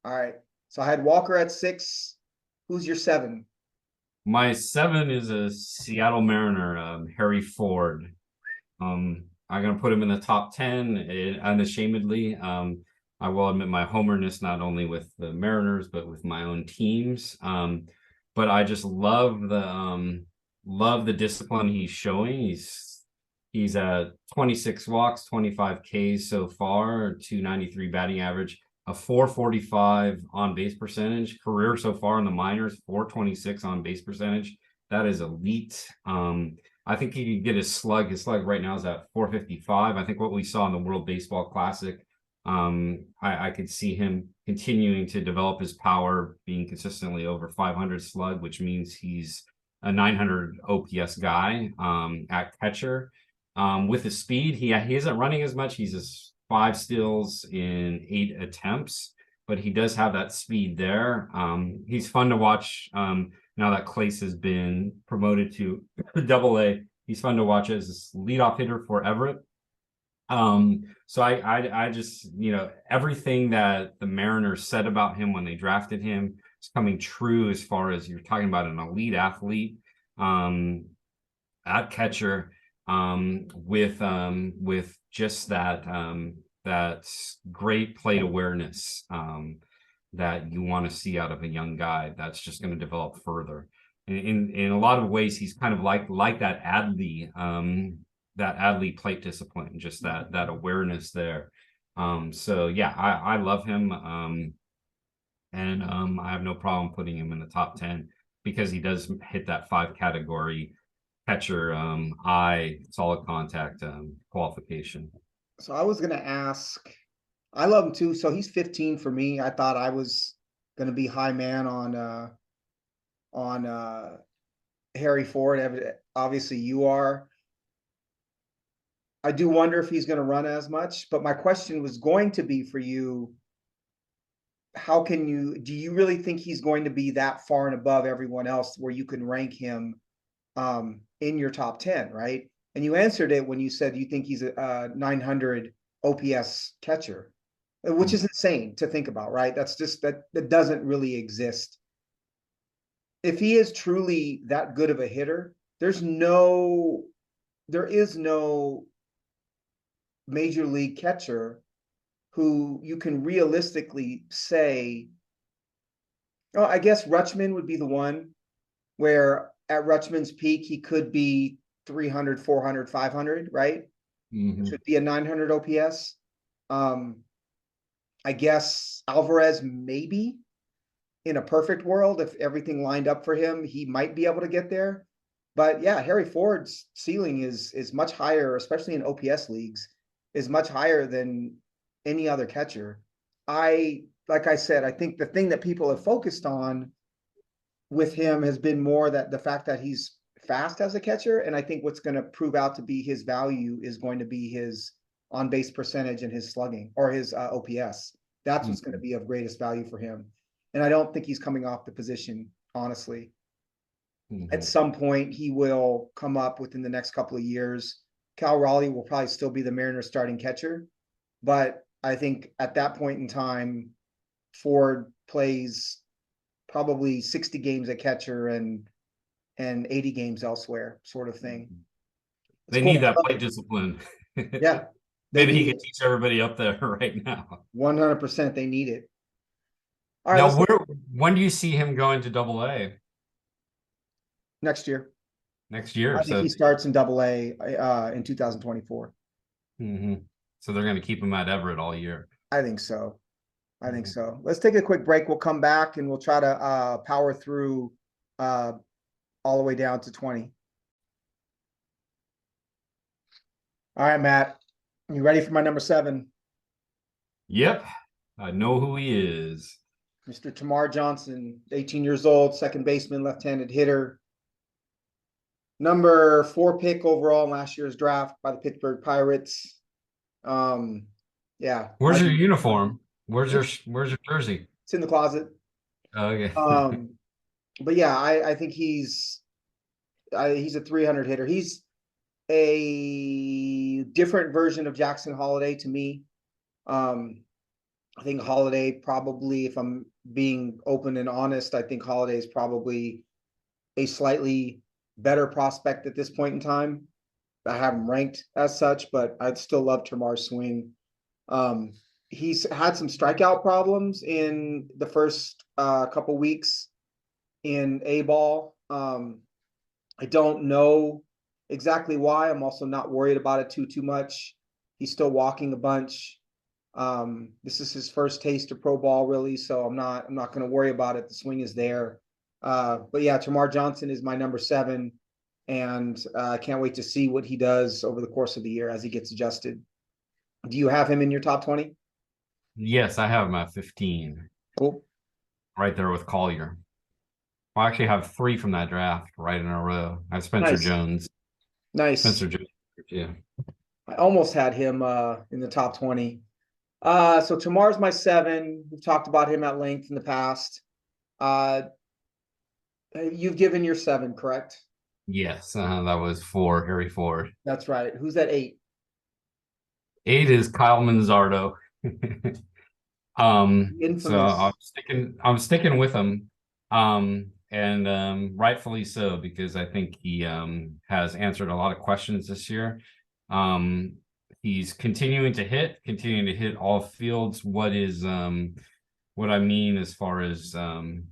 All right. So I had Walker at 6. Who's your 7? My 7 is a Seattle Mariner, Harry Ford. I'm going to put him in the top 10 unashamedly. I will admit my homerness, not only with the Mariners, but with my own teams. But I just love the discipline he's showing. He's at 26 walks, 25 Ks so far, 293 batting average, a 445 on base percentage. Career so far in the minors, 426 on base percentage. That is elite. I think he could get his slug. His slug right now is at 455. I think what we saw in the World Baseball Classic, I could see him continuing to develop his power, being consistently over 500 slug, which means he's a 900 OPS guy at catcher. With his speed, he isn't running as much. He's just 5 steals in 8 attempts, but he does have that speed there. He's fun to watch. Now that Clace has been promoted to AA, he's fun to watch as a leadoff hitter for Everett. So I just, everything that the Mariners said about him when they drafted him is coming true, as far as you're talking about an elite athlete at catcher, with just that great plate awareness that you want to see out of a young guy that's just going to develop further. In a lot of ways, he's kind of like that Adley plate discipline, just that awareness there. So yeah, I love him. And I have no problem putting him in the top 10 because he does hit that 5 category catcher, eye, solid contact qualification. So I was gonna ask, I love him too. So he's 15 for me. I thought I was gonna be high man on Harry Ford. Obviously you are. I do wonder if he's going to run as much, but my question was going to be for you, do you really think he's going to be that far and above everyone else where you can rank him in your top 10, right? And you answered it when you said you think he's a 900 OPS catcher, which is insane to think about, right? That's just that doesn't really exist. If he is truly that good of a hitter, there is no major league catcher who you can realistically say, oh, I guess Rutschman would be the one where at Rutschman's peak, he could be 300, 400, 500, right? Which would be a 900 OPS. I guess Alvarez, maybe in a perfect world, if everything lined up for him, he might be able to get there. But yeah, Harry Ford's ceiling is much higher, especially in OPS leagues, is much higher than any other catcher. Like I said, I think the thing that people have focused on with him has been more that the fact that he's fast as a catcher. And I think what's going to prove out to be his value is going to be his on-base percentage and his slugging, or his OPS. That's what's going to be of greatest value for him. And I don't think he's coming off the position, honestly. At some point, he will come up within the next couple of years. Cal Raleigh will probably still be the Mariners starting catcher, but I think at that point in time, Ford plays probably 60 games at catcher and 80 games elsewhere, sort of thing. They need that plate discipline. Yeah. Maybe he can teach everybody up there right now. 100%, they need it. All right. Now, when do you see him going to AA? Next year. Next year. I think he starts in AA in 2024. So they're going to keep him at Everett all year. I think so. Let's take a quick break. We'll come back and we'll try to power through all the way down to 20. All right, Matt. You ready for my number 7? Yep. I know who he is. Mr. Tamar Johnson, 18 years old, second baseman, left-handed hitter. Number 4 pick overall in last year's draft by the Pittsburgh Pirates. Yeah. Where's your uniform? Where's your jersey? It's in the closet. Oh, okay. But yeah, I think he's a 300 hitter. He's a different version of Jackson Holliday to me. I think Holliday probably, if I'm being open and honest, I think Holliday is probably a slightly better prospect at this point in time. I have him ranked as such, but I'd still love Tamar's swing. He's had some strikeout problems in the first couple weeks in A-ball. I don't know exactly why. I'm also not worried about it too much. He's still walking a bunch. This is his first taste of pro ball, really, so I'm not going to worry about it. The swing is there. But yeah, Tamar Johnson is my number 7, and I can't wait to see what he does over the course of the year as he gets adjusted. Do you have him in your top 20? Yes, I have him at 15. Cool. Right there with Collier. I actually have three from that draft right in a row. I have Spencer Nice, Jones. nice. Spencer Jones, yeah. I almost had him in the top 20. So Tamar's my 7. We've talked about him at length in the past. Uh, you've given your 7, correct? Yes, that was 4, Harry Ford. That's right. Who's that 8? 8 is Kyle Manzardo. So Infamous. I'm sticking with him. And rightfully so, because I think he has answered a lot of questions this year. He's continuing to hit all fields. What I mean as far as kind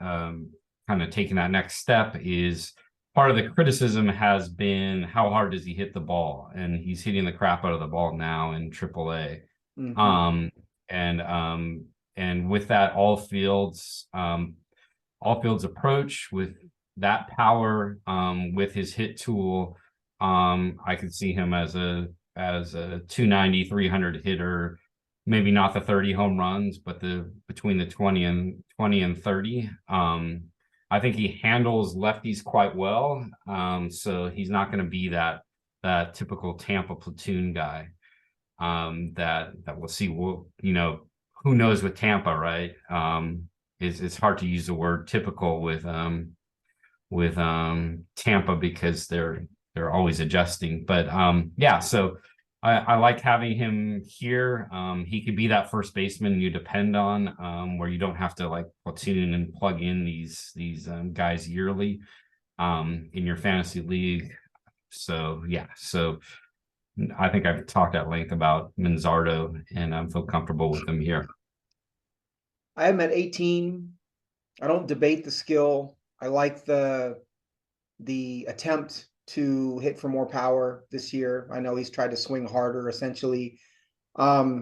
of taking that next step is part of the criticism has been how hard does he hit the ball, and he's hitting the crap out of the ball now in AAA. Mm-hmm. Um, and with that all fields approach with that power, with his hit tool, I could see him as a 290, 300 hitter, maybe not the 30 home runs, but the between the 20 and 30. I think he handles lefties quite well. So he's not going to be that typical Tampa platoon guy. That we'll see. Who knows with Tampa, right? It's hard to use the word typical with Tampa because they're always adjusting. But yeah, so I like having him here. He could be that first baseman you depend on, where you don't have to like platoon and plug in these guys yearly in your fantasy league. So yeah, so I think I've talked at length about Manzardo, and I feel comfortable with him here. I am at 18. I don't debate the skill. I like the attempt to hit for more power this year. I know he's tried to swing harder, essentially.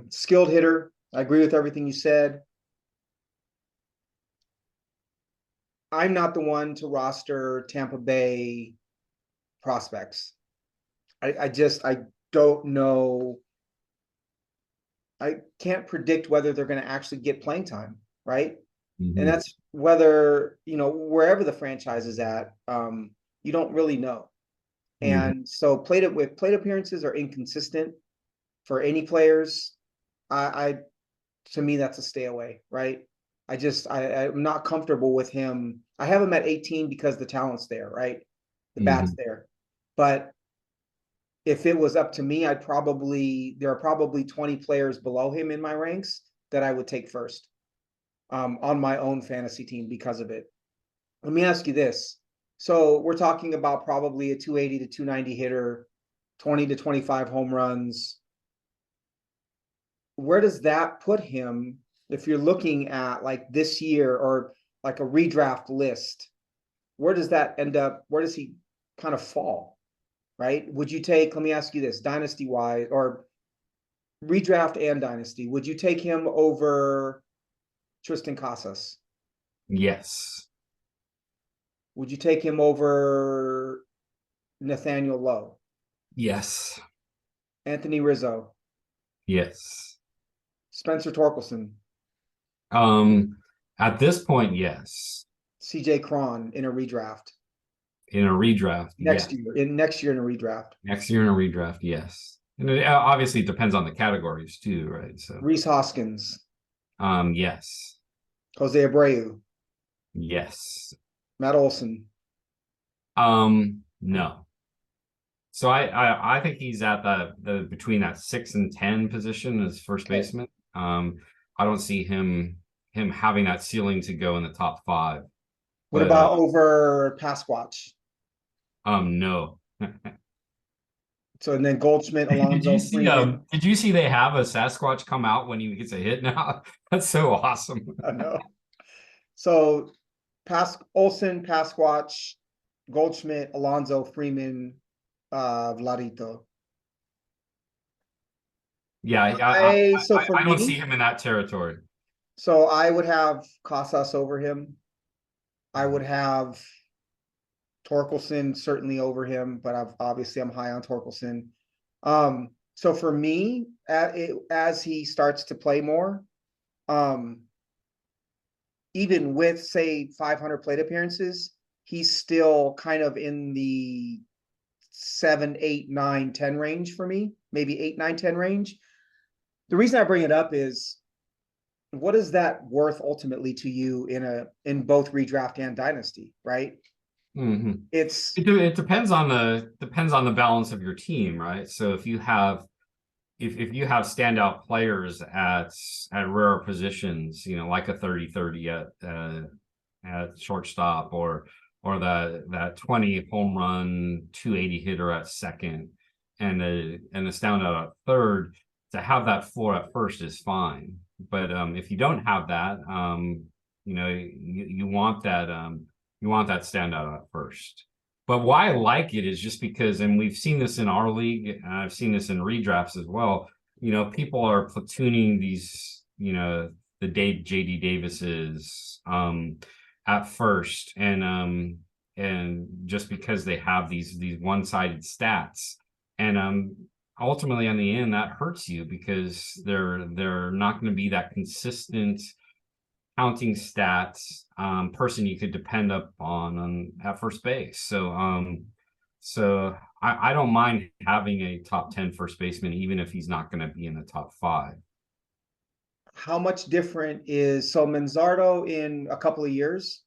Skilled hitter. I agree with everything you said. I'm not the one to roster Tampa Bay prospects. I don't know. I can't predict whether they're going to actually get playing time, right? And Mm-hmm. that's whether, wherever the franchise is at, you don't really know. Mm-hmm. And so plate appearances are inconsistent for any players. I to me that's a stay away, right? I'm not comfortable with him. I have him at 18 because the talent's there, right? The bat's Mm-hmm. there. But if it was up to me, there are probably 20 players below him in my ranks that I would take first on my own fantasy team because of it. Let me ask you this. So we're talking about probably a 280 to 290 hitter, 20 to 25 home runs. Where does that put him if you're looking at like this year or like a redraft list? Where does that end up? Where does he kind of fall? Right? Let me ask you this, dynasty wise or redraft and dynasty, would you take him over Tristan Casas? Yes. Would you take him over Nathaniel Lowe? Yes. Anthony Rizzo? Yes. Spencer Torkelson? Um, at this point, yes. CJ Cron in a redraft? In a redraft, yes. Next year in a redraft? Next year in a redraft, yes. And it obviously depends on the categories too, right? So, Rhys Hoskins? yes. Jose Abreu? Yes. Matt Olson? No. So I think he's at the between that 6 and 10 position as first Okay. baseman. I don't see him having that ceiling to go in the top 5. What But about over Pasquatch? no. So and then Goldschmidt, Alonso, Freeman. Did you see they have a Sasquatch come out when he gets a hit now? That's so awesome. I know. So Olson, Pasquatch, Goldschmidt, Alonso, Freeman, Vladito. Yeah, So for I don't see me, him in that territory. so I would have Casas over him. I would have Torkelson certainly over him, but obviously I'm high on Torkelson. So for me, as he starts to play more, um, even with say 500 plate appearances, he's still kind of in the 7, 8, 9, 10 range for me, maybe 8, 9, 10 range. The reason I bring it up is, what is that worth ultimately to you in both redraft and dynasty, right? Hmm. It's It depends on the balance of your team, right? So if you have if you have standout players at rare positions, you know, like a 30-30 at shortstop, or that 20 home run 280 hitter at second, and a standout at third, to have that floor at first is fine. But if you don't have that, you know, you want that standout at first. But why I like it is just because, and we've seen this in our league, and I've seen this in redrafts as well. You know, people are platooning these, you know, the JD Davises at first, and just because they have these one-sided stats, and ultimately on the end that hurts you, because they're not going to be that consistent counting stats person you could depend upon on at first base. So I don't mind having a top 10 first baseman, even if he's not going to be in the top 5. how much different is so Manzardo in a couple of years?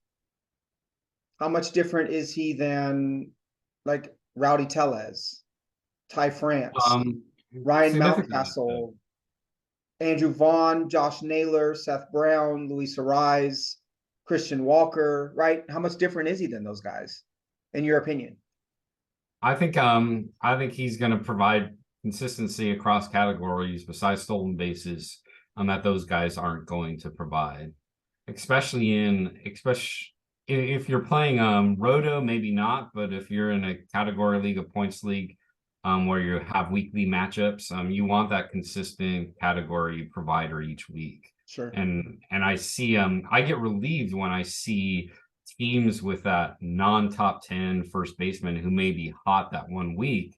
How much different is he than like Rowdy Tellez, Ty France, Um, Ryan Significantly. Mountcastle, Andrew Vaughn, Josh Naylor, Seth Brown, Luis Ariz, Christian Walker, right? How much different is he than those guys, in your opinion? I think he's going to provide consistency across categories besides stolen bases, that those guys aren't going to provide. Especially if you're playing roto, maybe not, but if you're in a category league, a points league, where you have weekly matchups, you want that consistent category provider each week. Sure. And I get relieved when I see teams with that non-top 10 first baseman who may be hot that one week,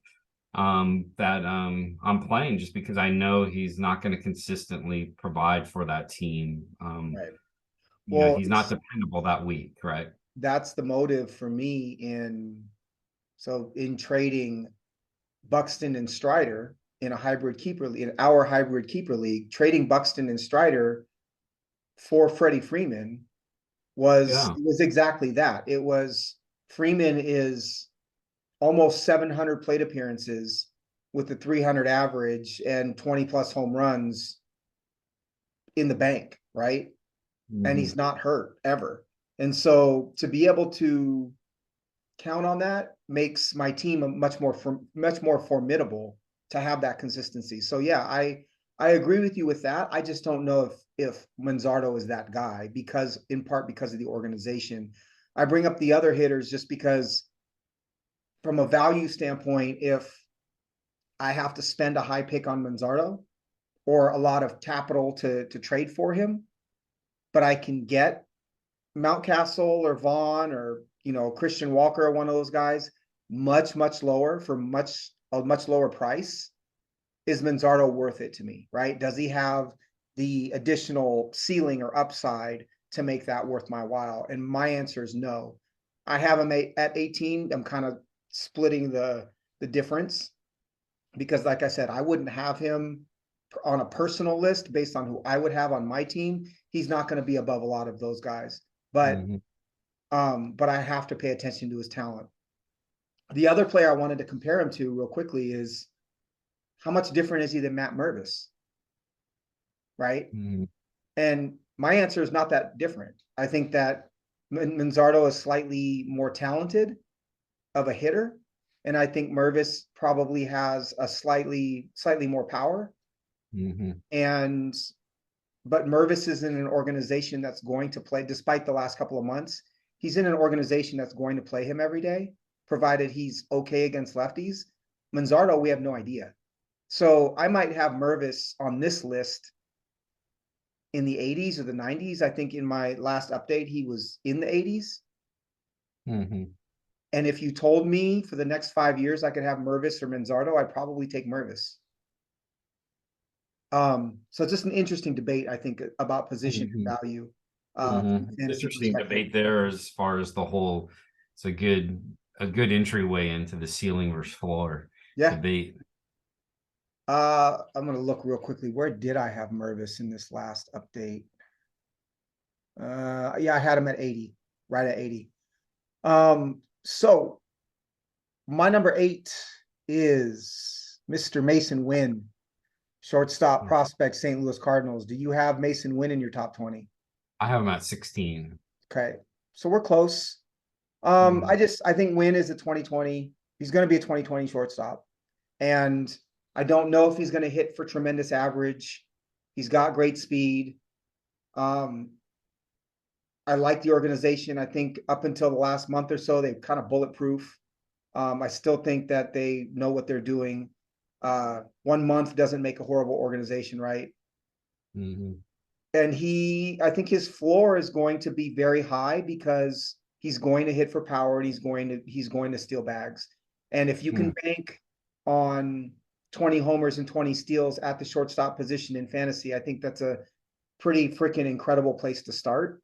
that I'm playing, just because I know he's not going to consistently provide for that team. Right. You know, Well, he's not dependable that week, right? that's the motive for me in trading Buxton and Strider in a hybrid keeper in our hybrid keeper league, trading Buxton and Strider for Freddie Freeman Yeah. was exactly that. It was Freeman is almost 700 plate appearances with a 300 average and 20 plus home runs in the bank, right? And Mm-hmm. he's not hurt ever. And so to be able to count on that makes my team much more formidable to have that consistency. So yeah, I agree with you with that. I just don't know if Manzardo is that guy, because in part because of the organization. I bring up the other hitters just because from a value standpoint, if I have to spend a high pick on Manzardo or a lot of capital to trade for him, but I can get Mountcastle or Vaughn or Christian Walker or one of those guys much lower for a much lower price, is Manzardo worth it to me, right? Does he have the additional ceiling or upside to make that worth my while? And my answer is no. I have him at 18. I'm kind of splitting the difference, because like I said, I wouldn't have him on a personal list based on who I would have on my team. He's not going to be above a lot of those guys, but Mm-hmm. but I have to pay attention to his talent. The other player I wanted to compare him to real quickly is, how much different is he than Matt Mervis, right? Mm-hmm. And my answer is not that different. I think that Manzardo is slightly more talented of a hitter, and I think Mervis probably has a slightly more power. Mm-hmm. And but Mervis is in an organization that's going to play, despite the last couple of months, he's in an organization that's going to play him every day, provided he's okay against lefties. Manzardo, we have no idea. So I might have Mervis on this list in the 80s or the 90s. I think in my last update, he was in the 80s. Mm-hmm. And if you told me for the next 5 years I could have Mervis or Manzardo, I'd probably take Mervis. So it's just an interesting debate, I think, about position and Mm-hmm. value. from a fantasy Interesting perspective. debate there as far as the whole. It's a good entryway into the ceiling versus floor Yeah. debate. I'm gonna look real quickly. Where did I have Mervis in this last update? Yeah, I had him at 80, right at 80. So my number 8 is Mr. Mason Wynn, shortstop prospect, St. Louis Cardinals. Do you have Mason Wynn in your top 20? I have him at 16. Okay, so we're close. I think Wynn is a 2020. He's going to be a 2020 shortstop, and I don't know if he's going to hit for tremendous average. He's got great speed. I like the organization. I think up until the last month or so, they've kind of bulletproof. I still think that they know what they're doing. 1 month doesn't make a horrible organization, right? Mm-hmm. And I think his floor is going to be very high because he's going to hit for power and he's going to steal bags. And if you can bank on 20 homers and 20 steals at the shortstop position in fantasy, I think that's a pretty freaking incredible place to start.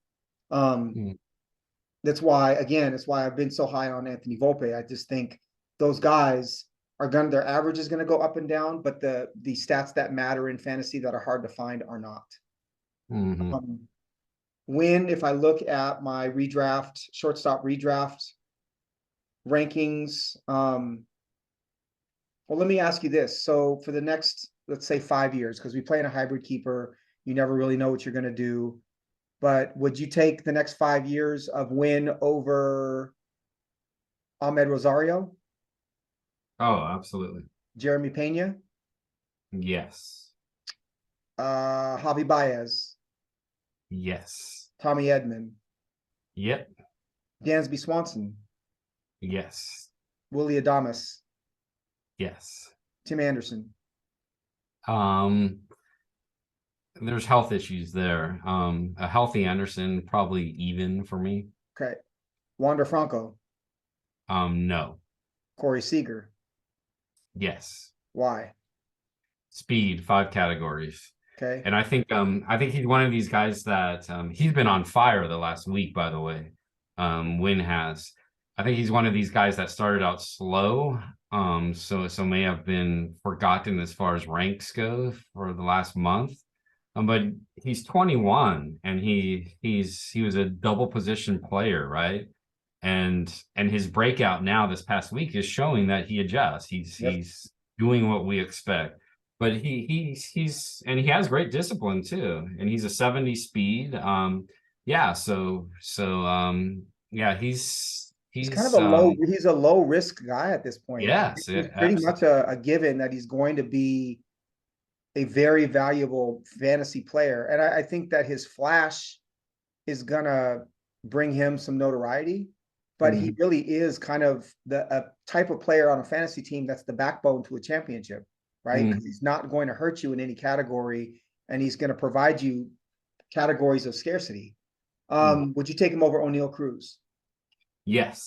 That's why I've been so high on Anthony Volpe. I just think those guys their average is going to go up and down, but the stats that matter in fantasy that are hard to find are not. When, if I look at my shortstop redraft rankings, well, let me ask you this. So for the next, let's say 5 years, because we play in a hybrid keeper, you never really know what you're going to do. But would you take the next 5 years of Win over Ahmed Rosario, Oh, absolutely. Jeremy Pena, Yes. Javi Baez, Yes. Tommy Edman, Yep. Dansby Swanson, Yes. Willie Adames, Yes. Tim Anderson? There's health issues there. A healthy Anderson probably even for me. Okay. Wander Franco, No. Corey Seager. Yes. Why? Speed, 5 categories. Okay. And I think he's one of these guys that he's been on fire the last week, by the way. Win has. I think he's one of these guys that started out slow. So may have been forgotten as far as ranks go for the last month. But he's 21 and he was a double position player, right? And his breakout now this past week is showing that he adjusts. He's doing what we expect. But he's and he has great discipline too. And he's a 70 speed. Yeah, yeah, He's kind of he's a low risk guy at this point. Yes, He's pretty much a given that he's going to be a very valuable fantasy player. And I think that his flash is gonna bring him some notoriety, but he really is kind of a type of player on a fantasy team that's the backbone to a championship, right? Because he's not going to hurt you in any category, and he's going to provide you categories of scarcity. Would you take him over O'Neal Cruz? Yes.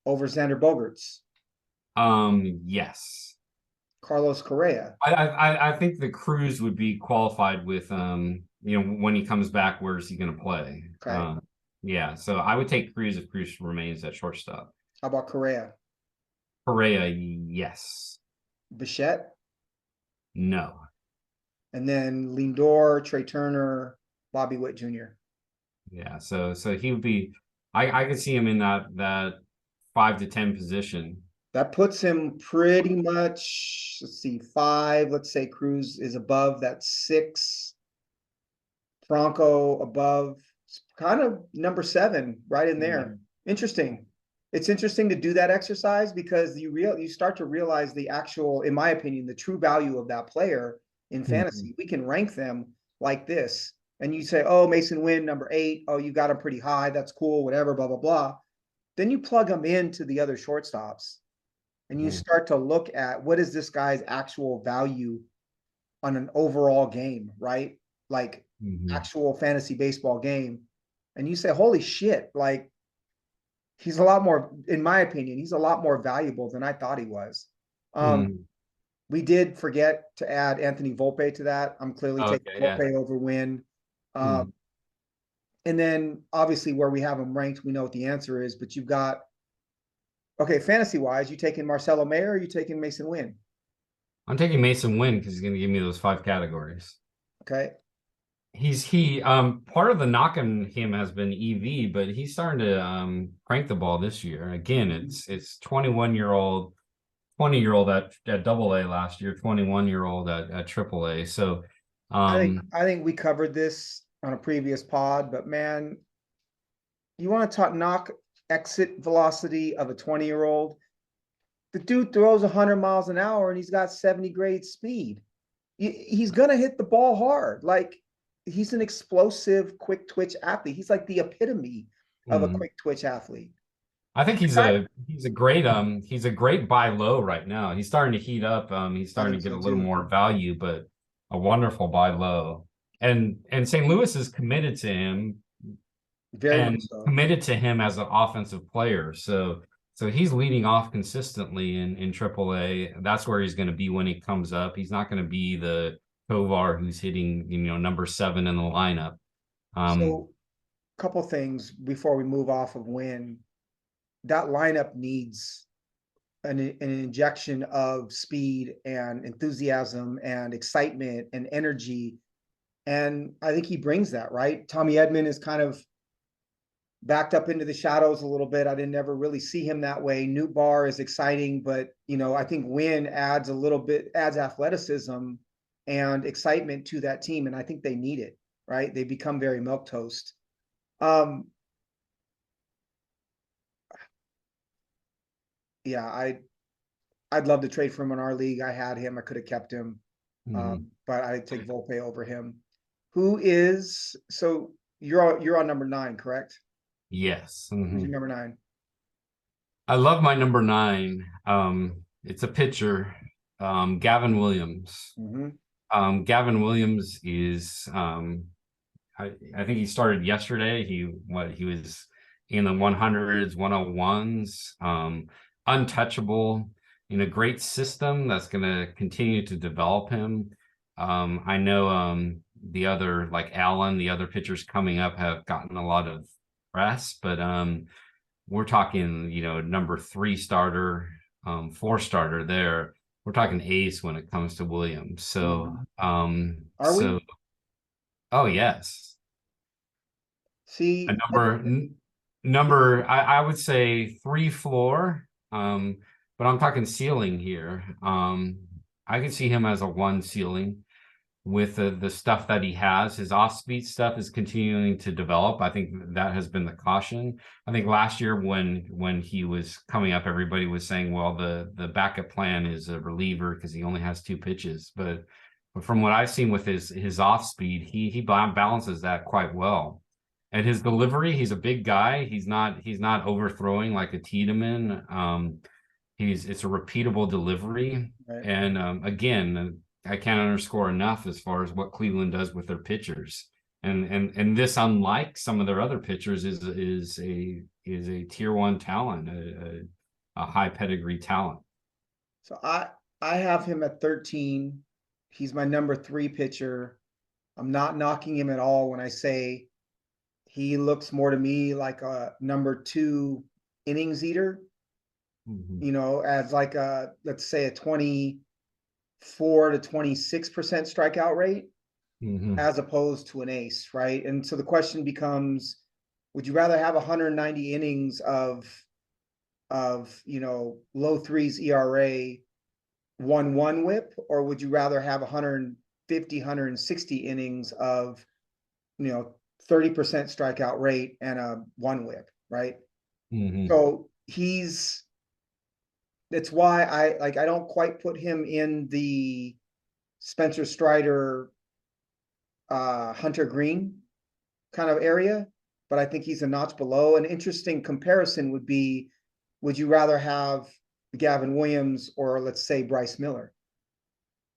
Over Xander Bogaerts? Yes. Carlos Correa? I think the Cruz would be qualified with when he comes back, where's he going to play? Okay. Yeah, so I would take Cruz if Cruz remains at shortstop. How about Correa? Correa, yes. Bichette? No. And then Lindor, Trey Turner, Bobby Witt Jr. Yeah, so he would be. I could see him in that 5 to 10 position. That puts him pretty much, let's see, 5. Let's say Cruz is above that 6. Franco above, kind of number 7, right in there. Interesting. It's interesting to do that exercise because you start to realize the actual, in my opinion, the true value of that player in fantasy. We can rank them like this. And you say, oh, Mason Wynn, number 8. Oh, you got him pretty high. That's cool, whatever, blah, blah, blah. Then you plug them into the other shortstops. And you start to look at what is this guy's actual value on an overall game, right? Like actual fantasy baseball game. And you say, holy shit, like he's a lot more, in my opinion, he's a lot more valuable than I thought he was. We did forget to add Anthony Volpe to that. I'm clearly taking Volpe over Wynn. And then obviously where we have him ranked, we know what the answer is, but you've got, okay, fantasy wise, you taking Marcelo Mayer or you taking Mason Wynn? I'm taking Mason Wynn because he's going to give me those 5 categories. Okay. He part of the knock on him has been EV, but he's starting to crank the ball this year. Again, it's 21-year-old, 20-year-old at double A last year, 21-year-old at triple A. So I think we covered this on a previous pod, but man, you want to talk knock exit velocity of a 20-year-old? The dude throws 100 miles an hour and he's got 70 grade speed. He's gonna hit the ball hard. Like, he's an explosive, quick twitch athlete. He's like the epitome of a quick twitch athlete. I think he's a great buy low right now. He's starting to heat up. He's I starting think to get so a little too. more value, but a wonderful buy low. And St. Louis is committed to him Very much and so. committed to him as an offensive player. So he's leading off consistently in AAA. That's where he's going to be when he comes up. He's not going to be the Tovar who's hitting, number 7 in the lineup. So, a couple things before we move off of Win. That lineup needs an injection of speed and enthusiasm and excitement and energy. And I think he brings that, right? Tommy Edman is kind of backed up into the shadows a little bit. I didn't ever really see him that way. Newt Barr is exciting, but I think Wynn adds a little bit, adds athleticism and excitement to that team, and I think they need it, right? They become very milquetoast. Yeah, I'd love to trade for him in our league. I had him. I could have kept him, but I'd take Volpe over him. Who is so you're on number 9, correct? Yes. Who's your number 9? I love my number 9. It's a pitcher, Gavin Williams. Gavin Williams is I think he started yesterday. He was in the 100s, 101s, untouchable in a great system that's going to continue to develop him. I know the other, like Allen, the other pitchers coming up have gotten a lot of press, but we're talking, number 3 starter, 4 starter there. We're talking ace when it comes to Williams. So, Are we? oh yes, a See, number. I would say 3 floor. But I'm talking ceiling here. I could see him as a 1 ceiling with the stuff that he has. His off-speed stuff is continuing to develop. I think that has been the caution. I think last year when he was coming up, everybody was saying, well, the backup plan is a reliever because he only has 2 pitches. But from what I've seen with his off-speed, he balances that quite well. And his delivery, he's a big guy. He's not overthrowing like a Tiedemann. It's a repeatable delivery. right. And again, I can't underscore enough as far as what Cleveland does with their pitchers. And this, unlike some of their other pitchers, is a tier 1 talent, a high pedigree talent. So I have him at 13. He's my number 3 pitcher. I'm not knocking him at all when I say he looks more to me like a number 2 innings eater. As like let's say a 24 to 26% strikeout rate, as opposed to an ace, right? And so the question becomes, would you rather have 190 innings of low 3s ERA, 1-1 whip, or would you rather have 150, 160 innings of 30% strikeout rate and a 1 whip, right? So that's why I don't quite put him in the Spencer Strider, Hunter Green kind of area, but I think he's a notch below. An interesting comparison would be, would you rather have Gavin Williams or, let's say, Bryce Miller,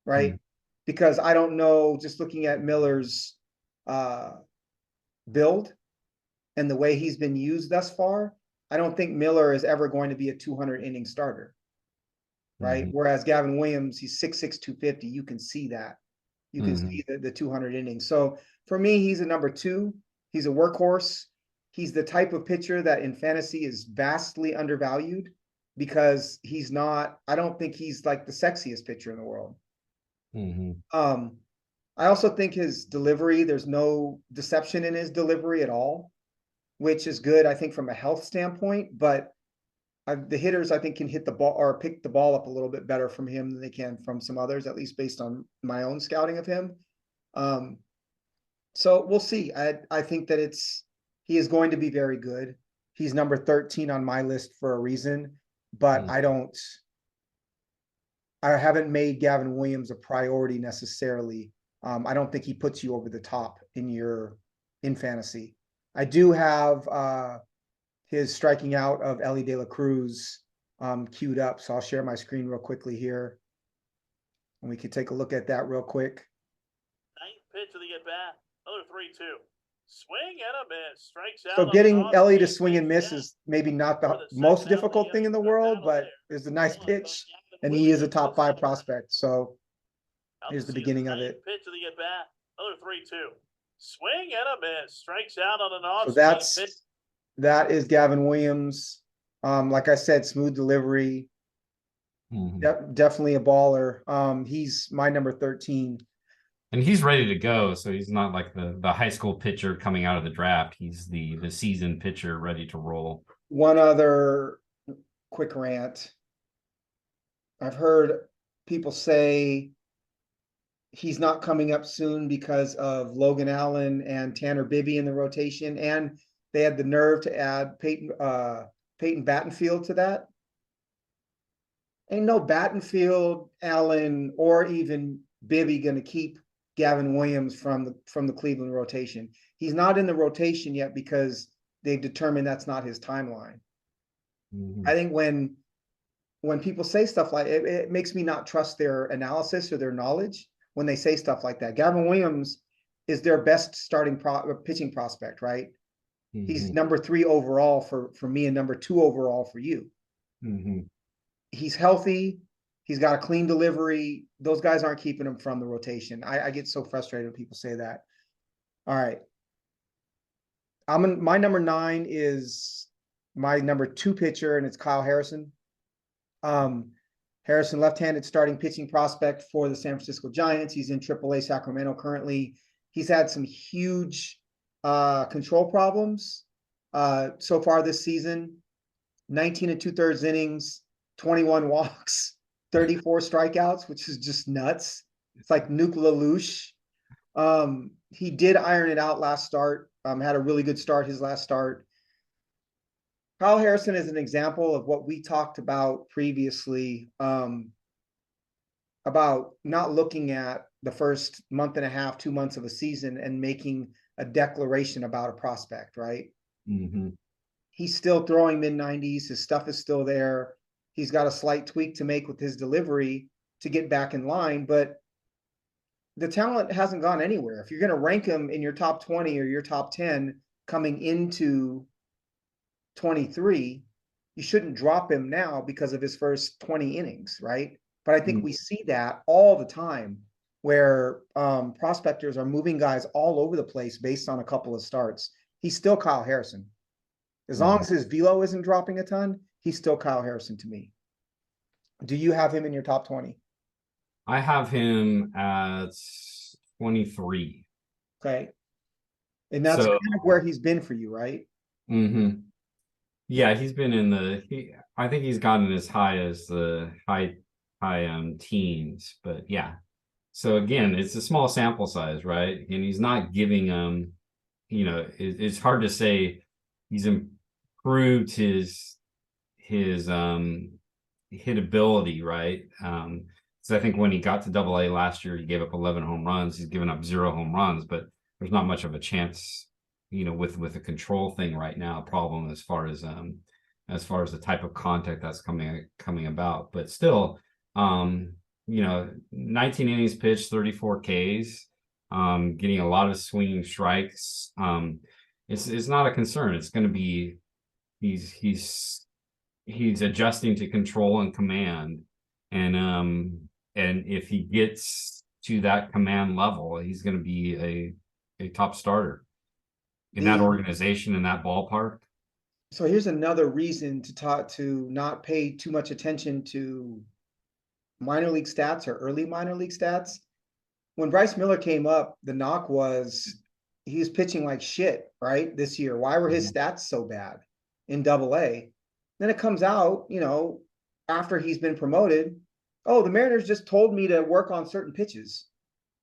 right? Because I don't know, just looking at Miller's build and the way he's been used thus far, I don't think Miller is ever going to be a 200 inning starter, right? Whereas Gavin Williams, he's 6'6", 250. You can see that. You can see the 200 innings. So for me, he's a number 2. He's a workhorse. He's the type of pitcher that in fantasy is vastly undervalued because he's not, I don't think he's like the sexiest pitcher in the world. I also think his delivery, there's no deception in his delivery at all, which is good, I think, from a health standpoint. But the hitters, I think, can hit the ball or pick the ball up a little bit better from him than they can from some others, at least based on my own scouting of him. So we'll see. I think that he is going to be very good. He's number 13 on my list for a reason, but I haven't made Gavin Williams a priority necessarily. I don't think he puts you over the top in fantasy. I do have his striking out of Ellie De La Cruz queued up, so I'll share my screen real quickly here, and we can take a look at that real quick. Ninth pitch of the at bat, another 3-2. Swing and a miss. Strikes out. So getting Ellie to swing and miss is maybe not the most difficult thing in the world, but it's a nice pitch, and he is a top 5 prospect. So here's the beginning of it. Pitch of the at bat, another 3-2. Swing and a miss. Strikes out on an off. So that is Gavin Williams. Like I said, smooth delivery. Definitely a baller. He's my number 13. And he's ready to go, so he's not like the high school pitcher coming out of the draft. He's the seasoned pitcher ready to roll. One other quick rant. I've heard people say he's not coming up soon because of Logan Allen and Tanner Bibby in the rotation, and they had the nerve to add Peyton Battenfield to that. Ain't no Battenfield, Allen, or even Bibby going to keep Gavin Williams from the Cleveland rotation. He's not in the rotation yet because they've determined that's not his timeline. I think when people say stuff like it makes me not trust their analysis or their knowledge when they say stuff like that. Gavin Williams is their best starting pitching prospect, right? He's number 3 overall for me and number 2 overall for you. He's healthy. He's got a clean delivery. Those guys aren't keeping him from the rotation. I get so frustrated when people say that. All right. My number 9 is my number 2 pitcher, and it's Kyle Harrison. Harrison, left-handed starting pitching prospect for the San Francisco Giants. He's in AAA Sacramento currently. He's had some huge control problems so far this season. 19 2/3 innings, 21 walks. 34 strikeouts, which is just nuts. It's like Nuke LaLoosh. He did iron it out last start. Had a really good start his last start. Kyle Harrison is an example of what we talked about previously, about not looking at the first month and a half, 2 months of a season and making a declaration about a prospect, right? He's still throwing mid-90s. His stuff is still there. He's got a slight tweak to make with his delivery to get back in line, but the talent hasn't gone anywhere. If you're going to rank him in your top 20 or your top 10 coming into 23, you shouldn't drop him now because of his first 20 innings, right? But I think we see that all the time where prospectors are moving guys all over the place based on a couple of starts. He's still Kyle Harrison. As long as his velo isn't dropping a ton, he's still Kyle Harrison to me. Do you have him in your top 20? I have him at 23. Okay. And that's kind of where he's been for you, right? Yeah, he's been in I think he's gotten as high as the high teens, but yeah. So again, it's a small sample size, right? And he's not giving it's hard to say he's improved his hitability, right? So I think when he got to AA last year, he gave up 11 home runs. He's given up 0 home runs, but there's not much of a chance, with a control thing right now, problem as far as the type of contact that's coming about. But still, 19 innings pitched, 34 Ks, getting a lot of swinging strikes. It's not a concern. It's going to be he's adjusting to control and command, and if he gets to that command level, he's going to be a top starter. in that organization, in that ballpark. So here's another reason to not pay too much attention to minor league stats or early minor league stats. When Bryce Miller came up, the knock was he was pitching like shit, right? This year. Why were his stats so bad in Double-A? Then it comes out, after he's been promoted, oh, the Mariners just told me to work on certain pitches.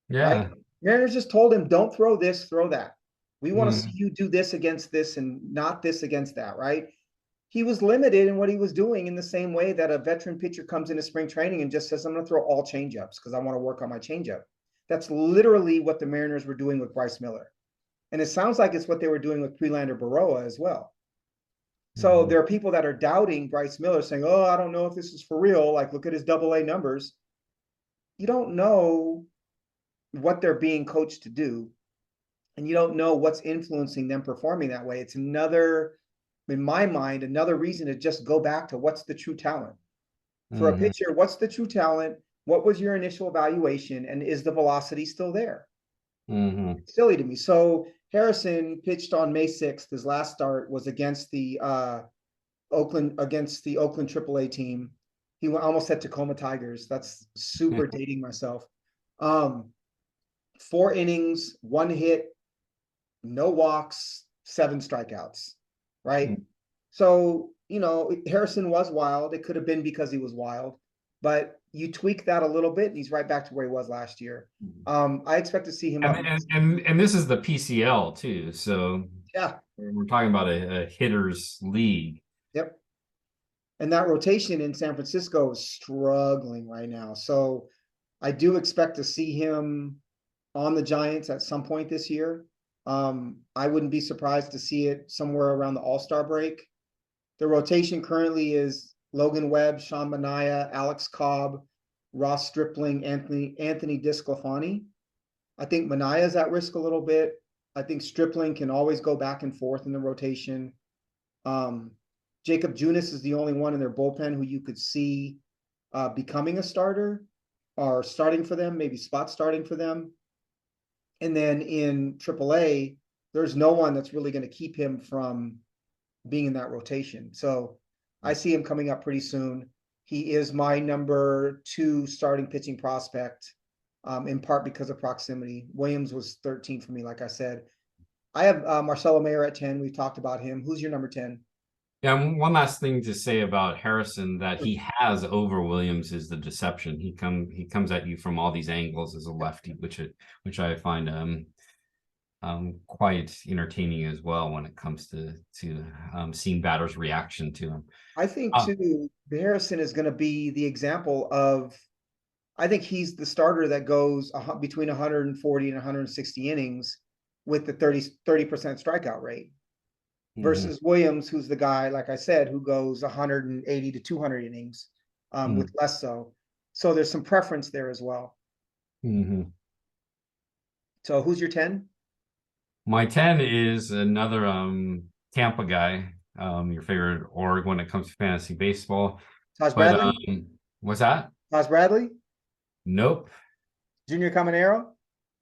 Yeah. Right? Mariners just told him, don't throw this, throw that. We want to see you do this against this and not this against that, right? He was limited in what he was doing in the same way that a veteran pitcher comes into spring training and just says, I'm going to throw all changeups because I want to work on my changeup. That's literally what the Mariners were doing with Bryce Miller. And it sounds like it's what they were doing with Prelander Baroa as well. So there are people that are doubting Bryce Miller saying, oh, I don't know if this is for real. Like, look at his Double-A numbers. You don't know what they're being coached to do. And you don't know what's influencing them performing that way. It's another, in my mind, another reason to just go back to what's the true talent. For a pitcher, what's the true talent? What was your initial evaluation? And is the velocity still there? It's silly to me. So Harrison pitched on May 6th. His last start was against the Oakland AAA team. He almost said Tacoma Tigers. That's super dating myself. 4 innings, 1 hit, no walks, 7 strikeouts, right? So, Harrison was wild. It could have been because he was wild, but you tweak that a little bit and he's right back to where he was last year. I expect to see him up. And this is the PCL too. So yeah, we're talking about a hitters league. Yep. And that rotation in San Francisco is struggling right now. So I do expect to see him on the Giants at some point this year. I wouldn't be surprised to see it somewhere around the All-Star break. The rotation currently is Logan Webb, Sean Manaea, Alex Cobb, Ross Stripling, Anthony DeSclafani. I think Manaea is at risk a little bit. I think Stripling can always go back and forth in the rotation. Jacob Junis is the only one in their bullpen who you could see becoming a starter or starting for them, maybe spot starting for them. And then in AAA, there's no one that's really going to keep him from being in that rotation. So I see him coming up pretty soon. He is my number 2 starting pitching prospect, in part because of proximity. Williams was 13 for me, like I said. I have Marcelo Mayer at 10. We've talked about him. Who's your number 10? Yeah, one last thing to say about Harrison that he has over Williams is the deception. He comes at you from all these angles as a lefty, which I find quite entertaining as well when it comes to seeing batters' reaction to him. I think too, Harrison is going to be the example of. I think he's the starter that goes between 140 and 160 innings with the 30% strikeout rate. Versus Williams, who's the guy, like I said, who goes 180 to 200 innings with less so. So there's some preference there as well. So who's your 10? My 10 is another Tampa guy, your favorite org when it comes to fantasy baseball. Taj Bradley? What's that? Taj Bradley? Nope. Junior Caminero?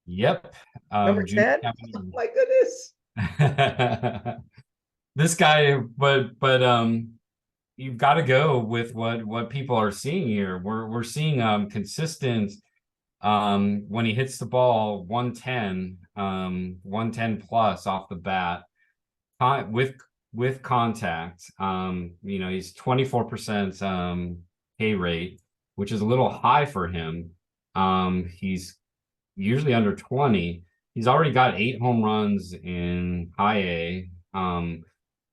Yep. Number 10? Oh my goodness. This guy, but you've got to go with what people are seeing here. We're seeing consistent when he hits the ball 110 plus off the bat with contact. He's 24% K rate, which is a little high for him. He's usually under 20. He's already got 8 home runs in high A.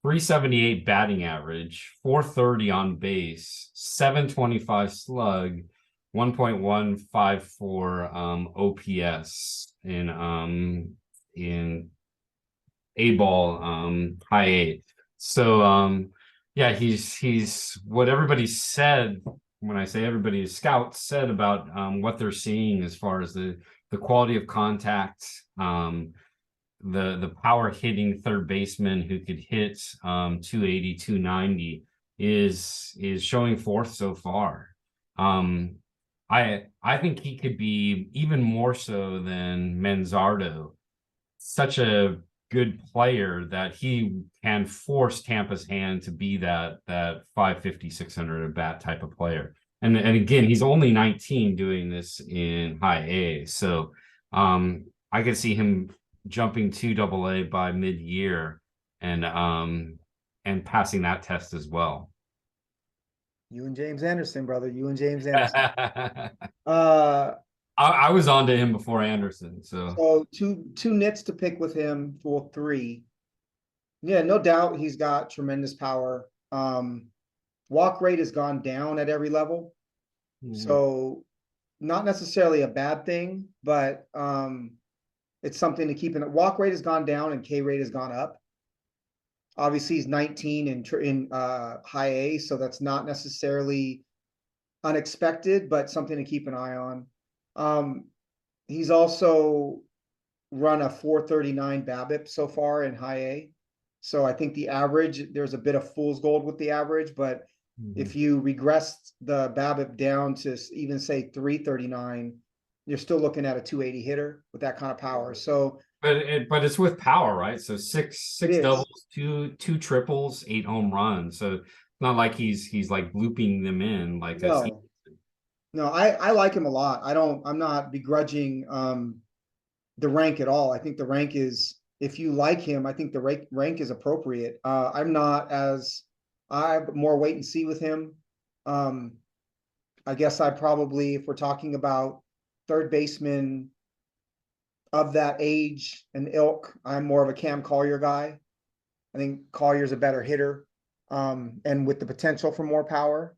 378 batting average, 430 on base, 725 slug, 1.154 OPS in A ball high A. So yeah, he's what everybody said. When I say everybody, scouts said about what they're seeing as far as the quality of contact, the power hitting third baseman who could hit 280, 290 is showing forth so far. I think he could be even more so than Manzardo. Such a good player that he can force Tampa's hand to be that 550, 600 at bat type of player. And again, he's only 19 doing this in high A. So I could see him jumping to AA by mid-year and passing that test as well. You and James Anderson, brother. You and James Anderson. I was on to him before Anderson. So two nits to pick with him, well, three. Yeah, no doubt he's got tremendous power. Walk rate has gone down at every level. So not necessarily a bad thing, but it's something to keep in. Walk rate has gone down and K rate has gone up. Obviously, he's 19 in high A, so that's not necessarily unexpected, but something to keep an eye on. He's also run a 439 BABIP so far in high A. So I think the average, there's a bit of fool's gold with the average, but if you regress the BABIP down to even say 339, you're still looking at a 280 hitter with that kind of power. So but it's with power, right? So six doubles, two triples, 8 home runs. So it's not like he's like looping them in like No, I like him a lot. I'm not begrudging the rank at all. I think the rank is, if you like him, I think the rank is appropriate. I'm more wait and see with him. I guess I probably, if we're talking about third baseman of that age and ilk, I'm more of a Cam Collier guy. I think Collier's a better hitter, and with the potential for more power.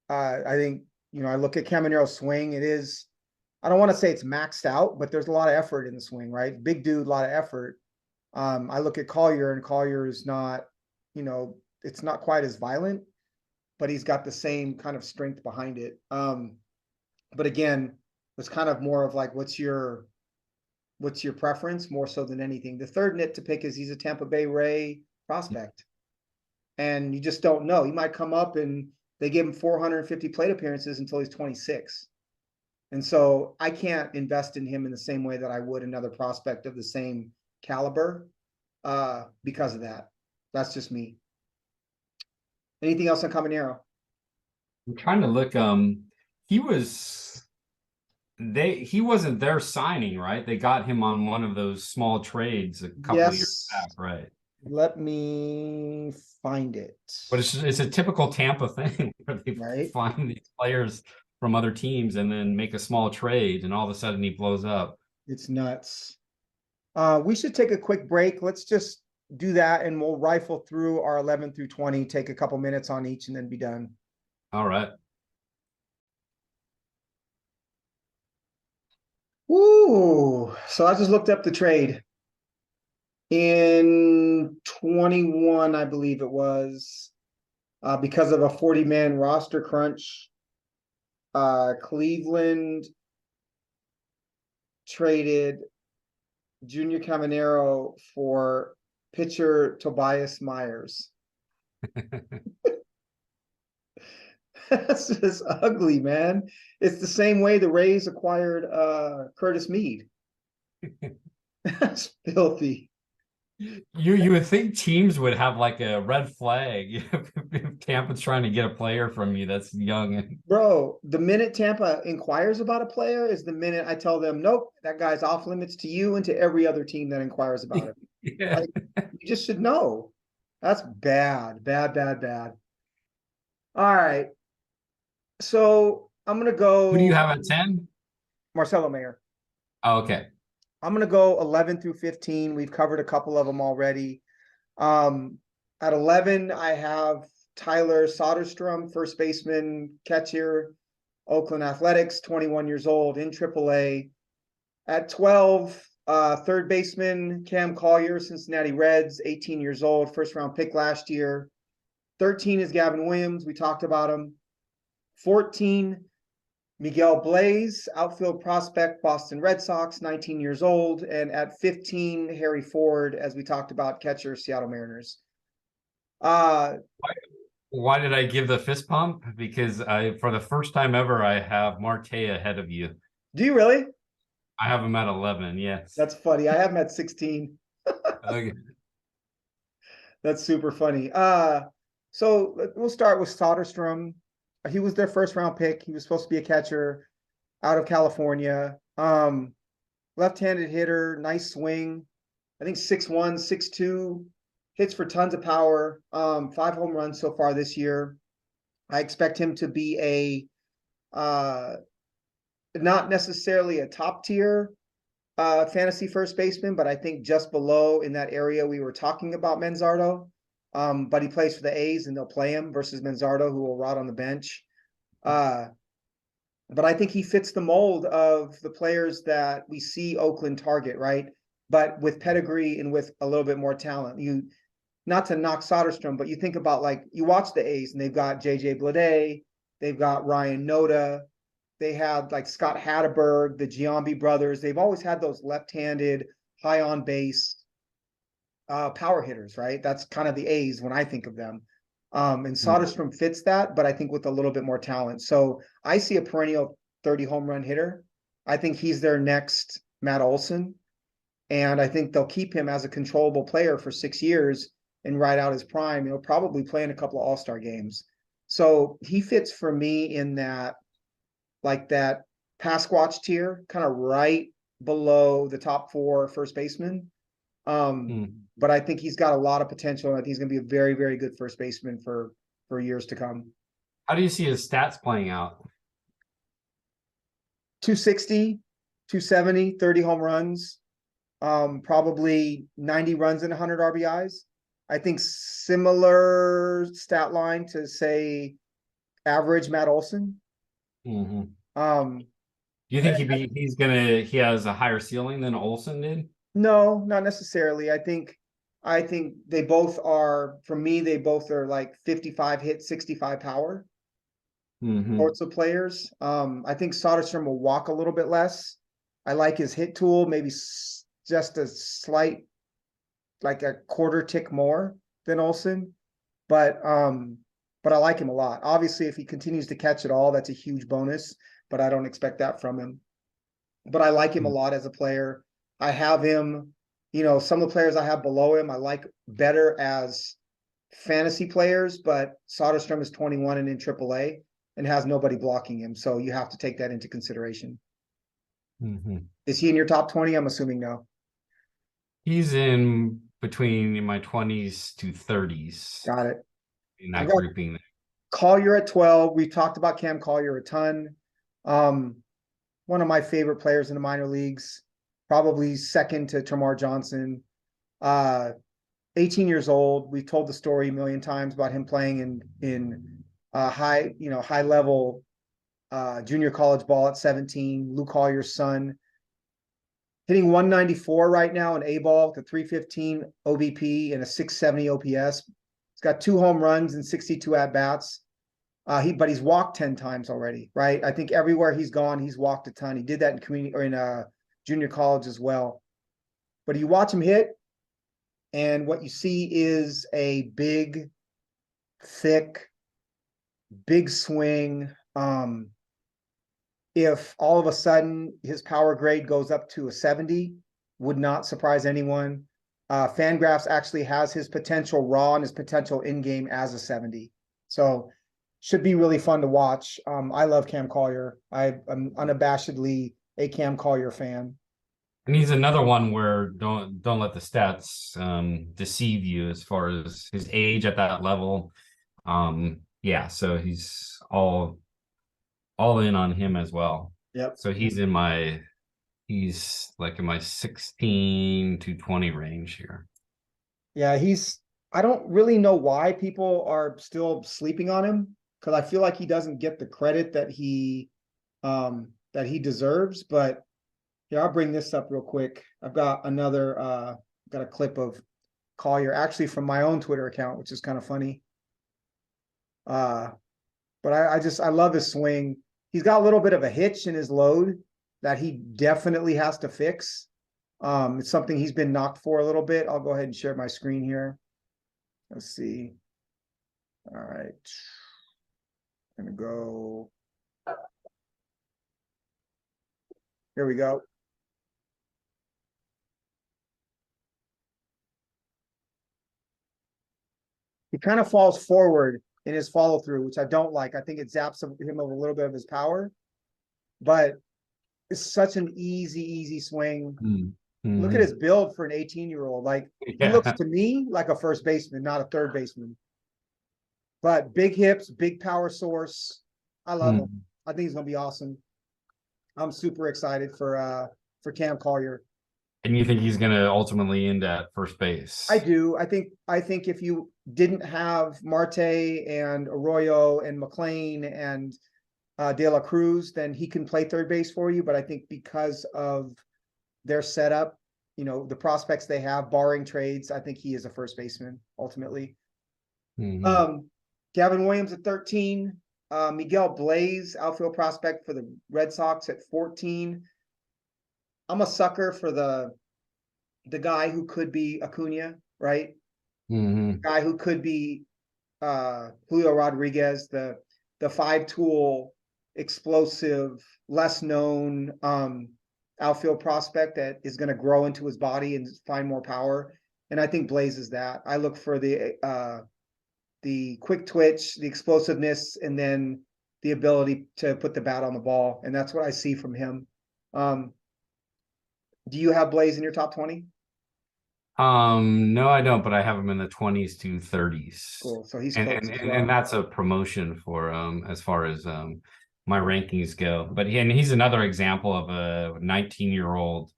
I think, I look at Camanero's swing. I don't want to say it's maxed out, but there's a lot of effort in the swing, right? Big dude, a lot of effort. I look at Collier, and Collier is not, it's not quite as violent, but he's got the same kind of strength behind it. But again, it's kind of more of like, what's your preference more so than anything. The third nit to pick is he's a Tampa Bay Ray prospect. And you just don't know. He might come up and they give him 450 plate appearances until he's 26. And so I can't invest in him in the same way that I would another prospect of the same caliber because of that. That's just me. Anything else on Caminero? I'm trying to look. He wasn't their signing, right? They got him on one of those small trades a couple of years back, right? Let me find it. But it's a typical Tampa thing where they find these players from other teams and then make a small trade, and all of a sudden he blows up. It's nuts. We should take a quick break. Let's just do that, and we'll rifle through our 11 through 20, take a couple minutes on each, and then be done. All right. Woo! So I just looked up the trade. In 21, I believe it was, because of a 40-man roster crunch, Cleveland traded Junior Caminero for pitcher Tobias Myers. That's just ugly, man. It's the same way the Rays acquired Curtis Mead. That's filthy. You would think teams would have like a red flag if Tampa's trying to get a player from you that's young. Bro, the minute Tampa inquires about a player is the minute I tell them, nope, that guy's off limits to you and to every other team that inquires about him. Yeah. Like, you just should know. That's bad. All right. So I'm going to go. Who do you have at 10? Marcelo Mayer. Oh, okay. I'm going to go 11 through 15. We've covered a couple of them already. At 11, I have Tyler Soderstrom, first baseman, catcher, Oakland Athletics, 21 years old, in AAA. At 12, third baseman, Cam Collier, Cincinnati Reds, 18 years old, first-round pick last year. 13 is Gavin Williams. We talked about him. 14, Miguel Blaze, outfield prospect, Boston Red Sox, 19 years old. And at 15, Harry Ford, as we talked about, catcher, Seattle Mariners. Why did I give the fist pump? Because for the first time ever, I have Marte ahead of you. Do you really? I have him at 11, yes. That's funny. I have him at 16. Okay. That's super funny. So we'll start with Soderstrom. He was their first round pick. He was supposed to be a catcher out of California. Left-handed hitter, nice swing. I think 6'1", 6'2", hits for tons of power. 5 home runs so far this year. I expect him to be not necessarily a top tier fantasy first baseman, but I think just below in that area we were talking about Manzardo. But he plays for the A's and they'll play him versus Manzardo, who will rot on the bench. But I think he fits the mold of the players that we see Oakland target, right? But with pedigree and with a little bit more talent. Not to knock Soderstrom, but you think about, like, you watch the A's and they've got JJ Bleday, they've got Ryan Noda, they had like Scott Hatterberg, the Giambi brothers. They've always had those left-handed, high on base power hitters, right? That's kind of the A's when I think of them. And Soderstrom fits that, but I think with a little bit more talent. So I see a perennial 30 home run hitter. I think he's their next Matt Olson. And I think they'll keep him as a controllable player for 6 years and ride out his prime. He'll probably play in a couple of all-star games. So he fits for me in that, like that Pasquatch tier, kind of right below the top 4 first basemen. But I think he's got a lot of potential, and I think he's going to be a very, very good first baseman for years to come. How do you see his stats playing out? 260, 270, 30 home runs, probably 90 runs and 100 RBIs. I think similar stat line to, say, average Matt Olson. Mm-hmm. Do you think he has a higher ceiling than Olson did? No, not necessarily. I think they both are, for me, they both are like 55 hit, 65 power sorts of players. I think Soderstrom will walk a little bit less. I like his hit tool, maybe just a slight, like a quarter tick more than Olson, but I like him a lot. Obviously, if he continues to catch it all, that's a huge bonus, but I don't expect that from him. But I like him a lot as a player. I have him, some of the players I have below him, I like better as fantasy players, but Soderstrom is 21 and in AAA and has nobody blocking him. So you have to take that into consideration. Is he in your top 20? I'm assuming no. He's in between my 20s to 30s. Got it. In that grouping. Collier at 12. We've talked about Cam Collier a ton. One of my favorite players in the minor leagues, probably second to Termarr Johnson. 18 years old. We've told the story a million times about him playing in high level junior college ball at 17. Lou Collier's son. Hitting 194 right now in A-ball with a 315 OBP and a 670 OPS. He's got 2 home runs and 62 at-bats. But he's walked 10 times already, right? I think everywhere he's gone, he's walked a ton. He did that in community or in junior college as well. But you watch him hit, and what you see is a big, thick, big swing. If all of a sudden his power grade goes up to a 70, would not surprise anyone. Fangraphs actually has his potential raw and his potential in-game as a 70. So should be really fun to watch. I love Cam Collier. I'm unabashedly a Cam Collier fan. And he's another one where don't let the stats deceive you as far as his age at that level. Yeah, so he's all in on him as well. Yep. So he's like in my 16 to 20 range here. Yeah, I don't really know why people are still sleeping on him, because I feel like he doesn't get the credit that he deserves. But yeah, I'll bring this up real quick. I've got a clip of Collier, actually from my own Twitter account, which is kind of funny. But I love his swing. He's got a little bit of a hitch in his load that he definitely has to fix. It's something he's been knocked for a little bit. I'll go ahead and share my screen here. Let's see. All right. I'm gonna go. Here we go. he kind of falls forward in his follow through, which I don't like. I think it zaps him of a little bit of his power, but it's such an easy swing. Look at his build for an 18-year-old. Like he looks to me like a first baseman, not a third baseman. But big hips, big power source. I love him. I think he's gonna be awesome. I'm super excited for Cam Collier. And you think he's going to ultimately end at first base? I do. I think if you didn't have Marte and Arroyo and McLean and De La Cruz, then he can play third base for you. But I think because of their setup, you know, the prospects they have, barring trades, I think he is a first baseman ultimately. Gavin Williams at 13. Miguel Blaze, outfield prospect for the Red Sox at 14. I'm a sucker for the guy who could be Acuna, right? Guy who could be Julio Rodriguez, the 5-tool, explosive, less known outfield prospect that is going to grow into his body and find more power. And I think Blaze is that. I look for the quick twitch, the explosiveness, and then the ability to put the bat on the ball. And that's what I see from him. Do you have Blaze in your top 20? No, I don't, but I have him in the 20s to 30s. Cool. So he's and close as well. and that's a promotion for as far as my rankings go. But he's another example of a 19-year-old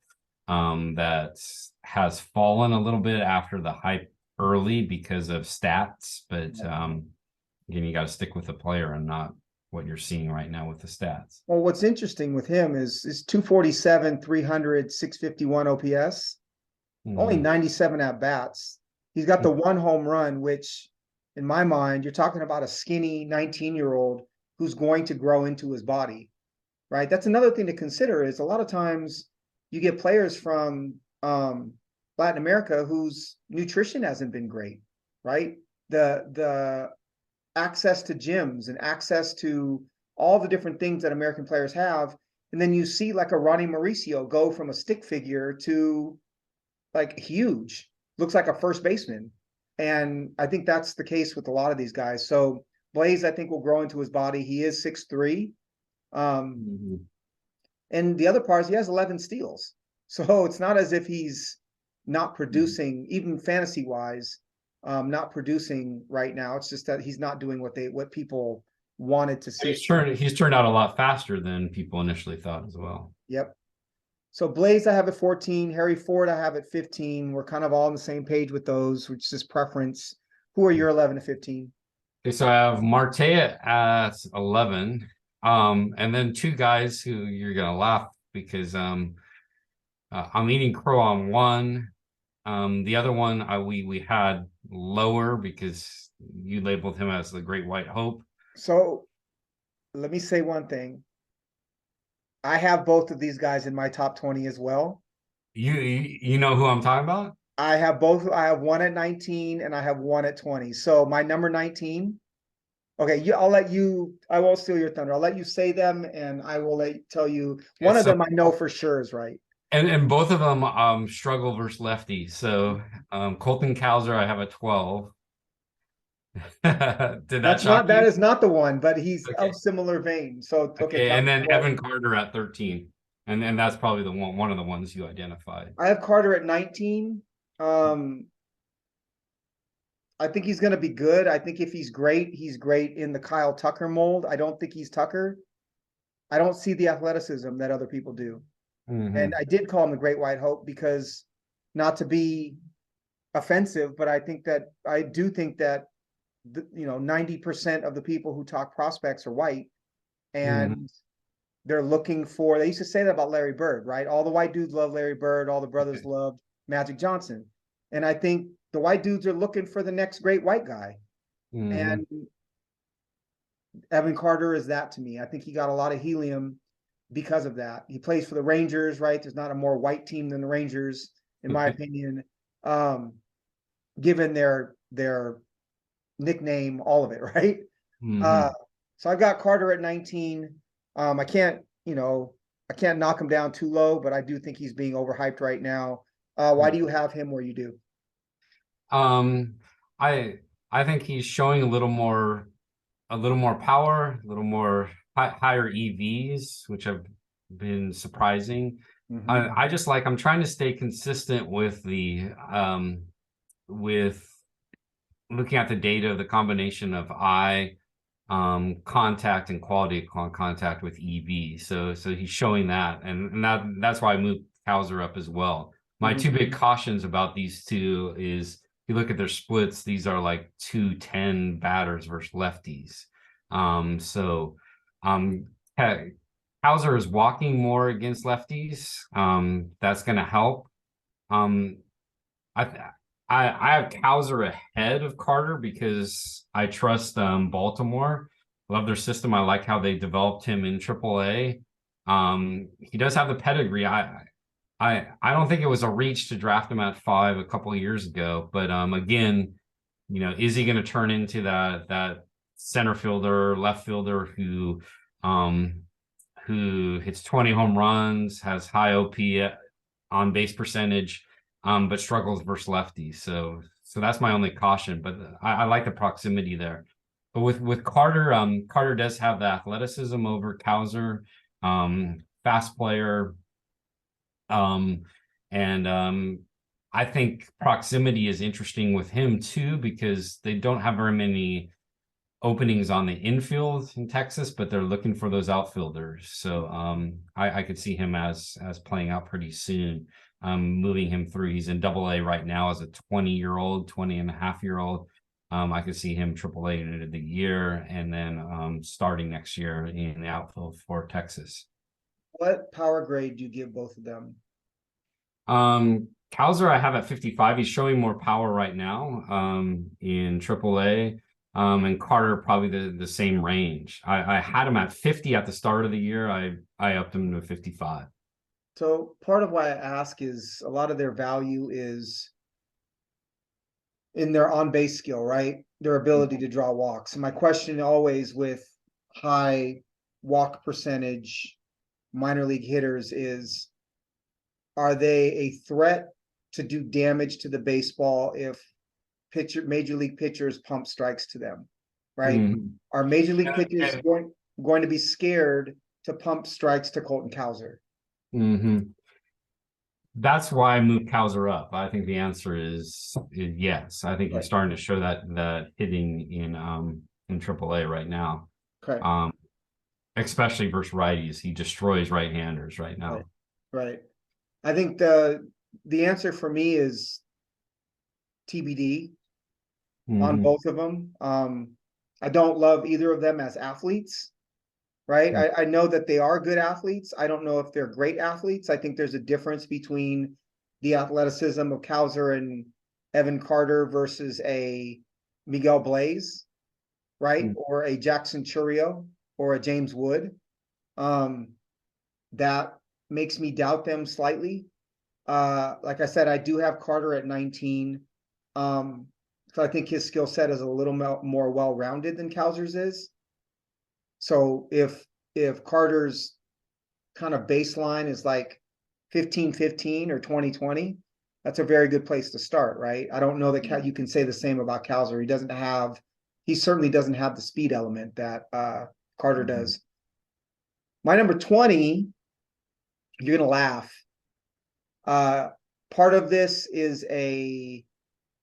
that has fallen a little bit after the hype early because of stats. But again, you got to stick with the player and not what you're seeing right now with the stats. Well, what's interesting with him is 247, 300, 651 OPS, only 97 at bats. He's got the one home run, which in my mind, you're talking about a skinny 19-year-old who's going to grow into his body, right? That's another thing to consider is a lot of times you get players from Latin America whose nutrition hasn't been great, right? The access to gyms and access to all the different things that American players have. And then you see like a Ronnie Mauricio go from a stick figure to like huge, looks like a first baseman. And I think that's the case with a lot of these guys. So Blaze, I think, will grow into his body. He is 6'3". And the other part is he has 11 steals. So it's not as if he's not producing, even fantasy wise, not producing right now. It's just that he's not doing what people wanted to see. He's turned out a lot faster than people initially thought as well. Yep. So Blaze, I have at 14. Harry Ford, I have at 15. We're kind of all on the same page with those, which is preference. Who are your 11 to 15? Okay, so I have Marte at 11. And then two guys who you're gonna laugh because I'm eating crow on one. The other one we had lower because you labeled him as the Great White Hope. So let me say one thing. I have both of these guys in my top 20 as well. You know who I'm talking about? I have both. I have one at 19 and I have one at 20. So my number 19. Okay, I won't steal your thunder. I'll let you say them and I will tell you. One of them I know for sure is right. And both of them struggle versus lefty. So Colton Cowser I have a 12. That is not the one, but he's of similar vein. So okay, and then Evan Carter at 13. And then that's probably the one of the ones you identified. I have Carter at 19. I think he's going to be good. I think if he's great in the Kyle Tucker mold. I don't think he's Tucker. I don't see the athleticism that other people do. And I did call him the Great White Hope because, not to be offensive, but I do think that 90% of the people who talk prospects are white, and they're looking for. They used to say that about Larry Bird, right? All the white dudes love Larry Bird. All the brothers loved Magic Johnson, and I think the white dudes are looking for the next great white guy. And Evan Carter is that to me. I think he got a lot of helium because of that. He plays for the Rangers, right? There's not a more white team than the Rangers, in my opinion, given their nickname, all of it, right? So I've got Carter at 19. I can't knock him down too low, but I do think he's being overhyped right now. Why do you have him where you do? I think he's showing a little more power, a little more higher EVs, which have been surprising. I just like, I'm trying to stay consistent with with looking at the data, the combination of eye contact and quality of contact with EV. So he's showing that, and that's why I moved Hauser up as well. My two big cautions about these two is, if you look at their splits, these are like 2-10 batters versus lefties. Hauser is walking more against lefties. That's going to help. I have Hauser ahead of Carter because I trust Baltimore. Love their system. I like how they developed him in AAA. He does have the pedigree. I don't think it was a reach to draft him at 5 a couple of years ago, but again, is he going to turn into that center fielder, left fielder who hits 20 home runs, has high OP on base percentage, but struggles versus lefties. So that's my only caution, but I like the proximity there. But with Carter, Carter does have the athleticism over Hauser, fast player. I think proximity is interesting with him too, because they don't have very many openings on the infield in Texas, but they're looking for those outfielders. So I could see him as playing out pretty soon. Moving him through. He's in AA right now as a 20-year-old, 20 and a half year old. I could see him AAA into the year, and then starting next year in the outfield for Texas. What power grade do you give both of them? Hauser I have at 55. He's showing more power right now in AAA. And Carter probably the same range. I had him at 50 at the start of the year. I upped him to 55. So part of why I ask is a lot of their value is in their on-base skill, right? Their ability to draw walks. And my question always with high walk percentage minor league hitters is, are they a threat to do damage to the baseball if major league pitchers pump strikes to them, right? Are major league pitchers going to be scared to pump strikes to Colton Hauser? That's why I moved Hauser up. I think the answer is yes. I think he's starting to show that hitting in AAA right now. Okay. Especially versus righties, he destroys right-handers right now. Right. I think the answer for me is TBD on both of them. I don't love either of them as athletes, right? I know that they are good athletes. I don't know if they're great athletes. I think there's a difference between the athleticism of Hauser and Evan Carter versus a Miguel Blaze, right? Or a Jackson Churio or a James Wood. That makes me doubt them slightly. Like I said, I do have Carter at 19. So I think his skill set is a little more well-rounded than Hauser's is. So if Carter's kind of baseline is like 15-15 or 20-20, that's a very good place to start, right? I don't know that you can say the same about Hauser. He certainly doesn't have the speed element that Carter does. My number 20, you're gonna laugh. Part of this is a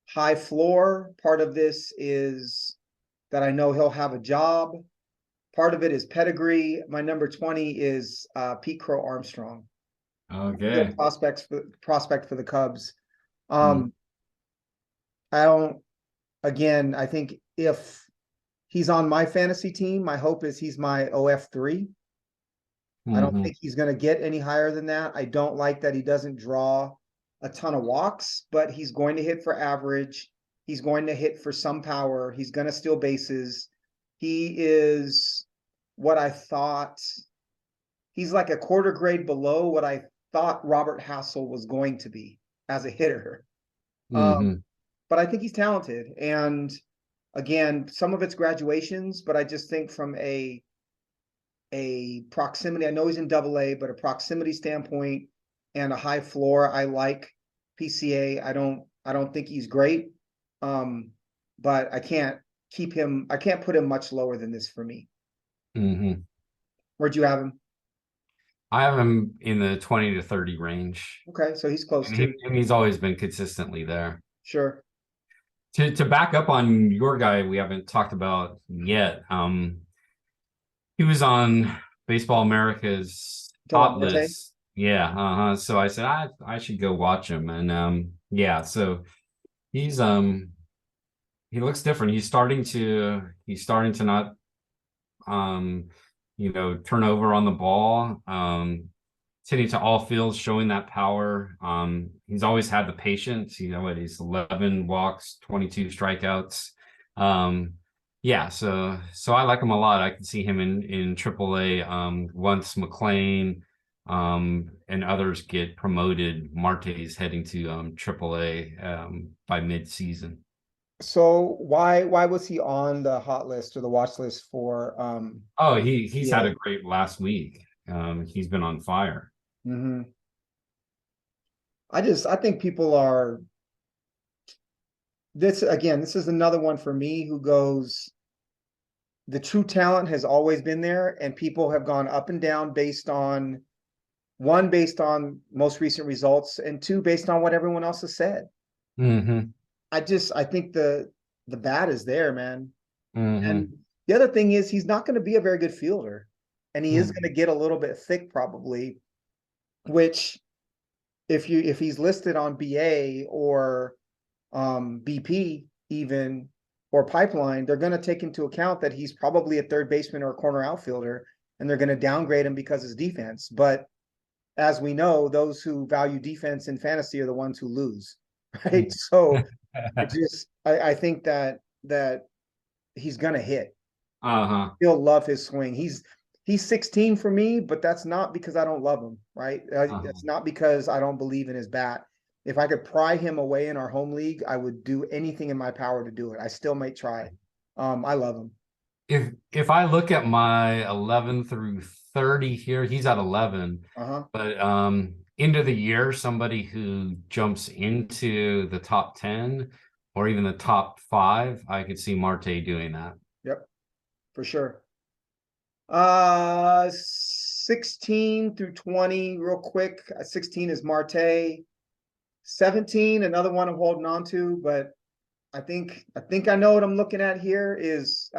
high floor. Part of this is that I know he'll have a job. Part of it is pedigree. My number 20 is Pete Crow Armstrong. Okay. Prospect for the Cubs. I think if he's on my fantasy team, my hope is he's my OF3. I don't think he's going to get any higher than that. I don't like that he doesn't draw a ton of walks, but he's going to hit for average. He's going to hit for some power. He's going to steal bases. He is what I thought. He's like a quarter grade below what I thought Robert Hassel was going to be as a hitter. But I think he's talented. And again, some of it's graduations, but I just think from a proximity, I know he's in AA, but a proximity standpoint and a high floor, I like PCA. I don't think he's great. but I can't put him much lower than this for me. Mm-hmm. Where'd you have him? I have him in the 20 to 30 range. Okay, so he's close And to. he's always been consistently there. Sure. To back up on your guy we haven't talked about yet, he was on Baseball America's hot list. Yeah, so I said I should go watch him. And yeah, so he's he looks different. He's starting to not turn over on the ball. Hitting to all fields, showing that power. He's always had the patience. He's 11 walks, 22 strikeouts. Yeah, so I like him a lot. I can see him in AAA. Once McLean and others get promoted, Marte's heading to AAA by mid-season. So why was he on the hot list or the watch list for Oh, he's had a great last week. He's been on fire. Mm-hmm. I think people are this is another one for me who goes, the true talent has always been there, and people have gone up and down based on most recent results, and two, based on what everyone else has said. Mm-hmm. I think the bat is there, man. Mm-hmm. And the other thing is he's not going to be a very good fielder, and he is going to get a little bit thick probably, which if he's listed on BA or BP even, or pipeline, they're going to take into account that he's probably a third baseman or a corner outfielder, and they're going to downgrade him because of his defense. But as we know, those who value defense in fantasy are the ones who lose, right? So I think that he's going to hit. He'll love his swing. He's 16 for me, but that's not because I don't love him, right? That's not because I don't believe in his bat. If I could pry him away in our home league, I would do anything in my power to do it. I still might try. I love him. If I look at my 11 through 30 here, he's at 11. But end of the year, somebody who jumps into the top 10 or even the top 5, I could see Marte doing that. Yep, for sure. 16 through 20, real quick. 16 is Marte. 17, another one I'm holding on to, but I think I know what I'm looking at here is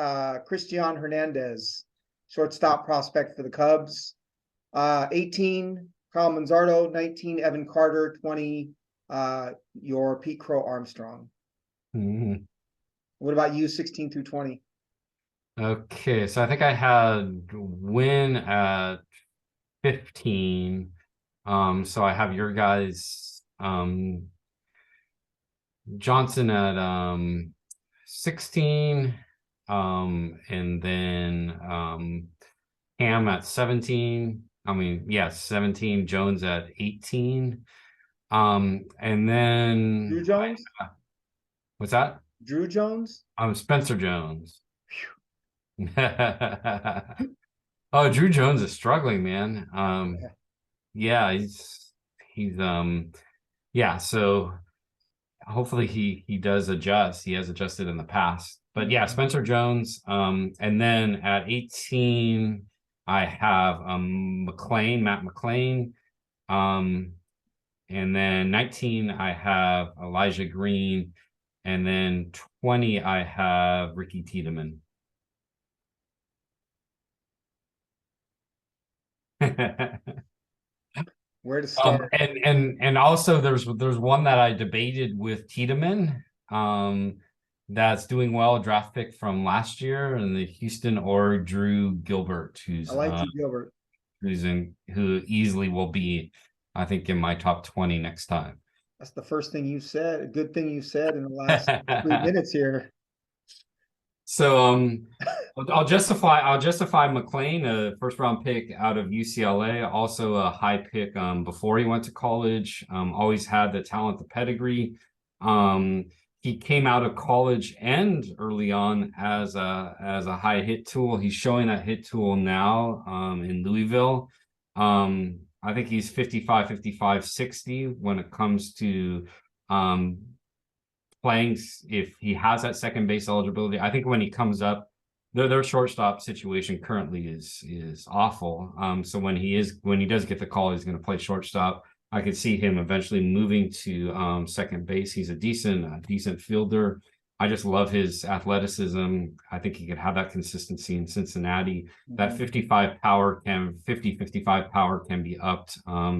Christian Hernandez, shortstop prospect for the Cubs. 18, Carl Manzardo. 19, Evan Carter. 20, your Pete Crow Armstrong. Mm-hmm. What about you, 16 through 20? Okay, so I think I had Win at 15. So I have your guys Johnson at 16, and then Ham at 17. 17, Jones at 18. And then Drew Jones? What's that? Drew Jones? Spencer Jones. Oh, Drew Jones is struggling, man. Yeah, he's yeah, so hopefully he does adjust. He has adjusted in the past. But yeah, Spencer Jones. And then at 18, I have Matt McLean. And then 19, I have Elijah Green. And then 20, I have Ricky Tiedemann. Where to start? And also there's one that I debated with Tiedemann, that's doing well, draft pick from last year in the Houston, or Drew Gilbert, who's I like Drew Gilbert, who easily will be, I think, in my top 20 next time. That's the first thing you said. A good thing you said in the last 3 minutes here. So I'll justify McLean, a first round pick out of UCLA, also a high pick before he went to college. Always had the talent, the pedigree. He came out of college and early on as a high hit tool. He's showing that hit tool now in Louisville. I think he's 55, 60 when it comes to if he has that second base eligibility. I think when he comes up, their shortstop situation currently is awful. So when he does get the call, he's going to play shortstop. I could see him eventually moving to second base. He's a decent fielder. I just love his athleticism. I think he could have that consistency in Cincinnati. That 55 power can be upped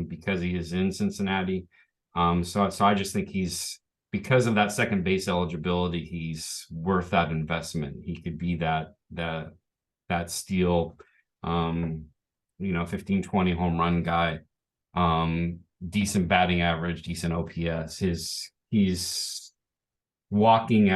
because he is in Cincinnati. So I just think because of that second base eligibility, he's worth that investment. He could be that steal, 15, 20 home run guy. Decent batting average, decent OPS. He's walking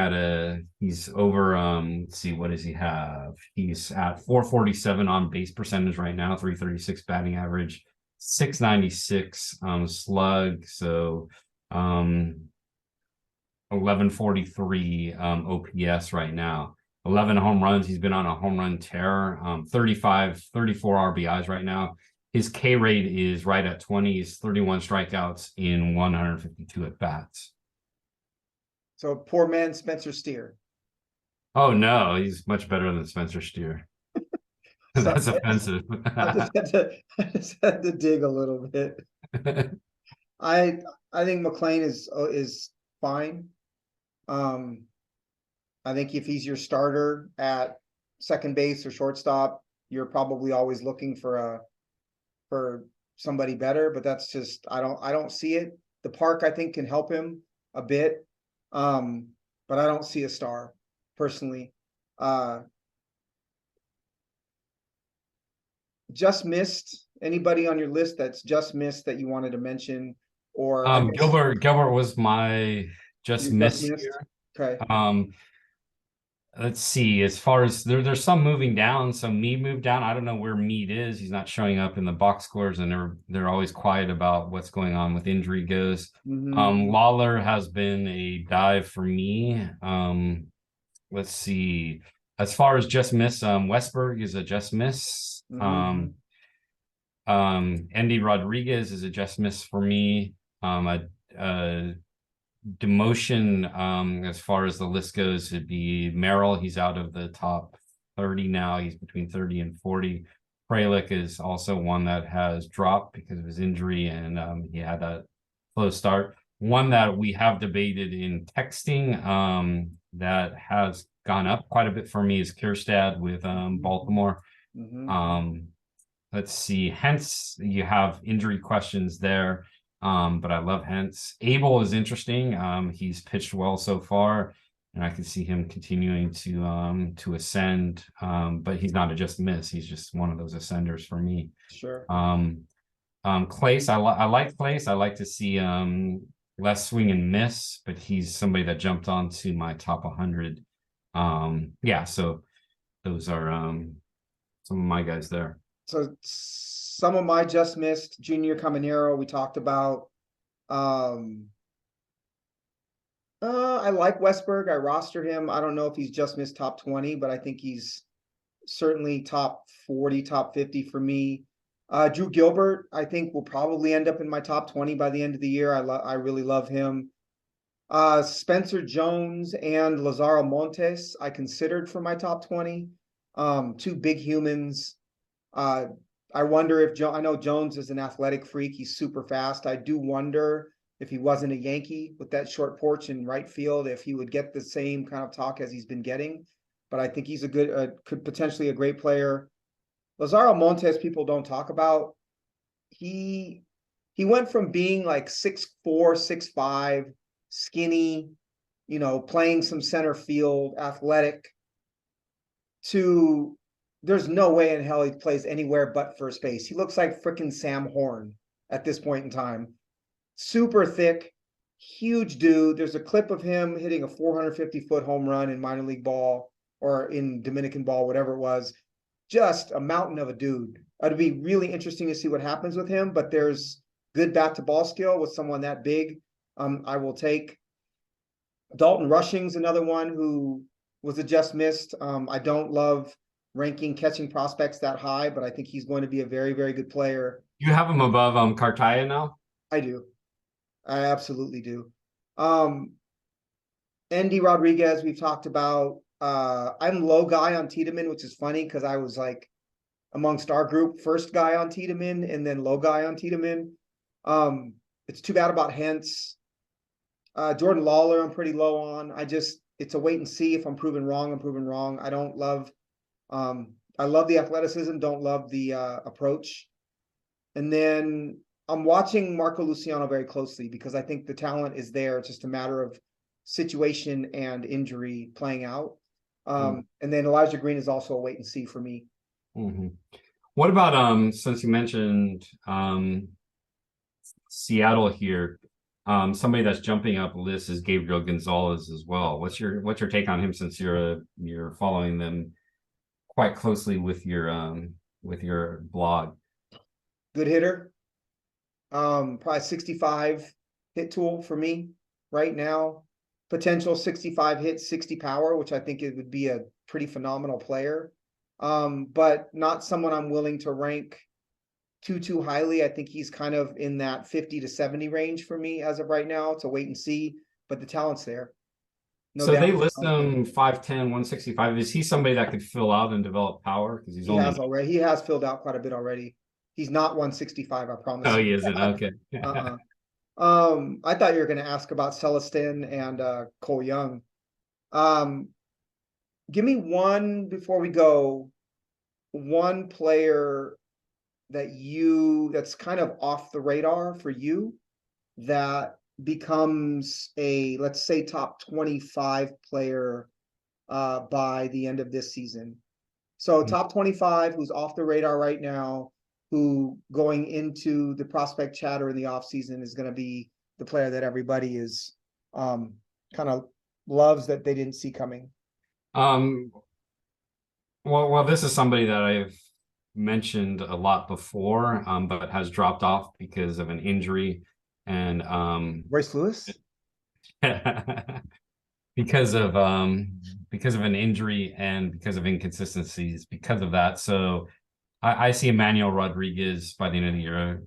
he's over let's see, what does he have? He's at 447 on base percentage right now, 336 batting average, 696 slug, so 1143 OPS right now. 11 home runs. He's been on a home run tear. 34 RBIs right now. His K rate is right at 20. He's 31 strikeouts in 152 at bats. So poor man Spencer Steer. Oh no, he's much better than Spencer Steer. That's offensive. I just had to dig a little bit. I think McLean is fine. I think if he's your starter at second base or shortstop, you're probably always looking for somebody better, but that's just I don't see it. The park I think can help him a bit. But I don't see a star personally. Just missed, anybody on your list that's just missed that you wanted to mention? Or Gilbert was my just missed here. Okay. Let's see, as far as there's some moving down. So Mead moved down. I don't know where Mead is. He's not showing up in the box scores, and they're always quiet about what's going on with injury goes. Lawler has been a dive for me. Let's see, as far as just miss, Westberg is a just miss. Andy Rodriguez is a just miss for me. Demotion, as far as the list goes, it'd be Merrill. He's out of the top 30 now. He's between 30 and 40. Fralick is also one that has dropped because of his injury, and he had a slow start. One that we have debated in texting that has gone up quite a bit for me is Kierstad with Baltimore. Let's see, Hence, you have injury questions there. But I love Hence. Abel is interesting. He's pitched well so far, and I can see him continuing to ascend. But he's not a just miss. He's just one of those ascenders for me. Sure. Clace, I like Clace. I like to see less swing and miss, but he's somebody that jumped onto my top 100. Yeah, so those are some of my guys there. So some of my just missed, Junior Caminero, we talked about. I like Westberg. I rostered him. I don't know if he's just missed top 20, but I think he's certainly top 40, top 50 for me. Drew Gilbert, I think, will probably end up in my top 20 by the end of the year. I really love him. Spencer Jones and Lazaro Montes, I considered for my top 20. Two big humans. I wonder if I know Jones is an athletic freak. He's super fast. I do wonder if he wasn't a Yankee with that short porch in right field, if he would get the same kind of talk as he's been getting. But I think he's could potentially a great player. Lazaro Montes, people don't talk about. He went from being like 6'4", 6'5", skinny, playing some center field, athletic, to there's no way in hell he plays anywhere but first base. He looks like freaking Sam Horn at this point in time. Super thick, huge dude. There's a clip of him hitting a 450-foot home run in minor league ball or in Dominican ball, whatever it was. Just a mountain of a dude. It'd be really interesting to see what happens with him, but there's good bat to ball skill with someone that big. I will take. Dalton Rushing's another one who was a just missed. I don't love ranking catching prospects that high, but I think he's going to be a very, very good player. You have him above Cartaya now? I do. I absolutely do. Andy Rodriguez, we've talked about. I'm low guy on Tiedemann, which is funny because I was like amongst our group, first guy on Tiedemann and then low guy on Tiedemann. It's too bad about Hentz. Jordan Lawler, I'm pretty low on. It's a wait and see. If I'm proven wrong, I'm proven wrong. I don't love, I love the athleticism, don't love the approach. And then I'm watching Marco Luciano very closely because I think the talent is there. It's just a matter of situation and injury playing out. And then Elijah Green is also a wait and see for me. What about since you mentioned Seattle here, somebody that's jumping up lists is Gabriel Gonzalez as well. What's your take on him, since you're following them quite closely with your blog? Good hitter. Probably 65 hit tool for me right now. Potential 65 hit, 60 power, which I think it would be a pretty phenomenal player. But not someone I'm willing to rank too highly. I think he's kind of in that 50 to 70 range for me as of right now. It's a wait and see, but the talent's there. No so doubt. They list him 5'10", 165. Is he somebody that could fill out and develop power? Because he has filled out quite a bit already. He's not 165, I promise. Oh, he isn't? Okay. I thought you were going to ask about Celestin and Cole Young. Give me one, before we go, one player that's kind of off the radar for you that becomes a, let's say, top 25 player by the end of this season. So top 25, who's off the radar right now, who going into the prospect chatter in the offseason is going to be the player that everybody is kind of loves that they didn't see coming. Well, this is somebody that I've mentioned a lot before, but has dropped off because of an injury, and Royce Lewis. because of an injury and because of inconsistencies because of that. So I see Emmanuel Rodriguez by the end of the year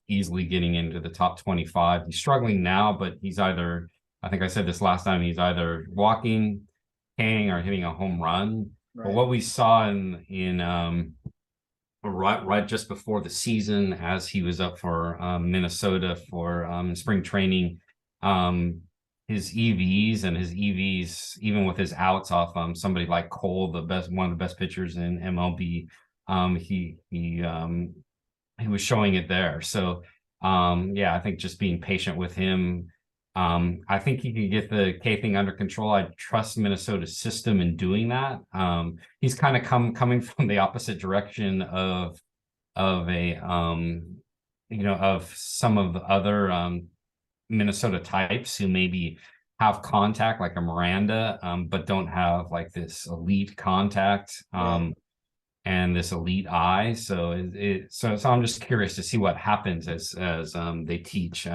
easily getting into the top 25. He's struggling now, but he's either, I think I said this last time, he's either walking, hanging, or hitting a home run. Right. But what we saw in right just before the season, as he was up for Minnesota for spring training, his EVs, even with his outs off somebody like Cole, one of the best pitchers in MLB, he was showing it there. So yeah, I think just being patient with him. I think he could get the K thing under control. I trust Minnesota's system in doing that. He's kind of coming from the opposite direction of some of the other Minnesota types who maybe have contact, like a Miranda, but don't have like this elite contact and this elite eye. So so I'm just curious to see what happens as they teach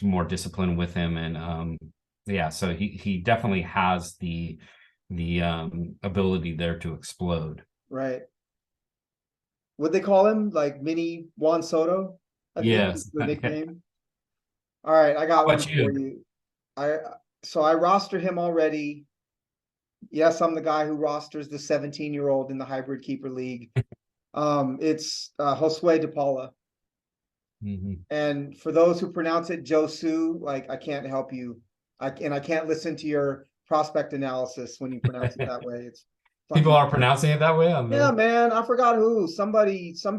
more discipline with him, and yeah, so he definitely has the ability there to explode. Right. Would they call him like mini Juan Soto? Yes. The nickname. All right, I got one for you. I roster him already. Yes, I'm the guy who rosters the 17-year-old in the hybrid keeper league. It's Josue De Paula. And for those who pronounce it Josu, like, I can't help you. I can't listen to your prospect analysis when you pronounce it that way. It's people are pronouncing it that way. Yeah, man, I forgot who. Some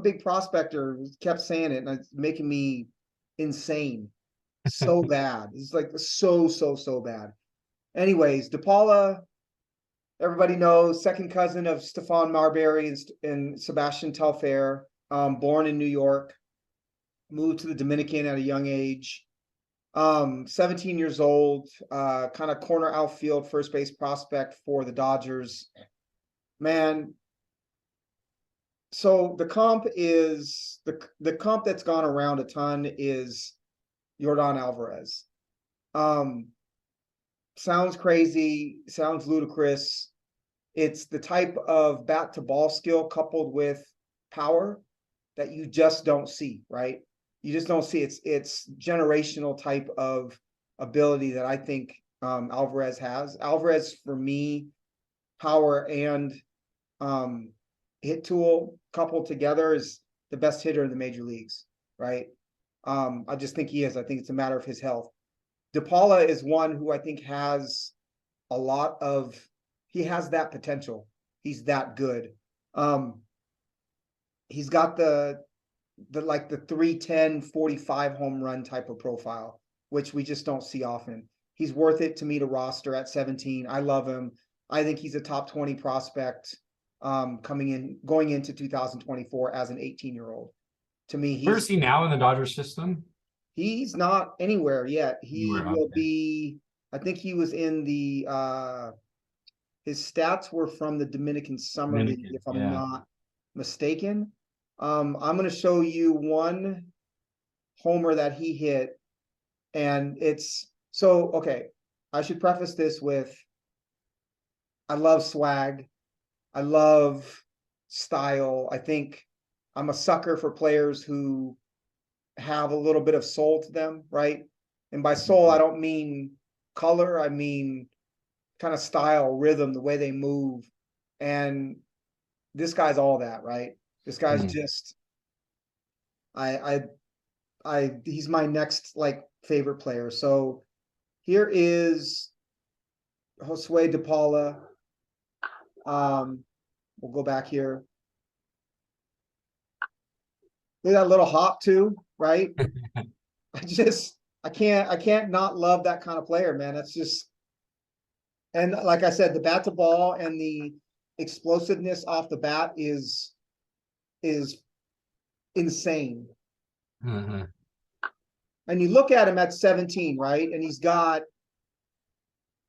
big prospector kept saying it, and it's making me insane. So bad. It's like so bad. Anyways, De Paula, everybody knows, second cousin of Stephon Marbury and Sebastian Telfair, born in New York, moved to the Dominican at a young age. 17 years old, kind of corner outfield, first base prospect for the Dodgers. Man, so the comp is the comp that's gone around a ton is Yordan Alvarez. Sounds crazy, sounds ludicrous. It's the type of bat to ball skill coupled with power that you just don't see, right? You just don't see. It's generational type of ability that I think Alvarez has. Alvarez, for me, power and hit tool coupled together is the best hitter in the major leagues, right? I just think he is. I think it's a matter of his health. DePaula is one who I think has a lot of, he has that potential. He's that good. He's got the 310, 45 home run type of profile, which we just don't see often. He's worth it to me to roster at 17. I love him. I think he's a top 20 prospect going into 2024 as an 18-year-old. To me, Where is he now in the Dodgers system? he's not anywhere yet. He Anywhere, will okay. be, I think he was in the his stats were from the Dominican Summer League, if I'm not mistaken. I'm going to show you one homer that he hit, and it's so okay. I should preface this with I love swag. I love style. I think I'm a sucker for players who have a little bit of soul to them, right? And by soul, I don't mean color. I mean kind of style, rhythm, the way they move. And this guy's all that, right? This guy's just, he's my next like favorite player. So here is Josue DePaula. We'll go back here. Look at that little hop too, right? I can't not love that kind of player, man. That's just, and like I said, the bat to ball and the explosiveness off the bat is insane. Mm-hmm. And you look at him at 17, right? And he's got,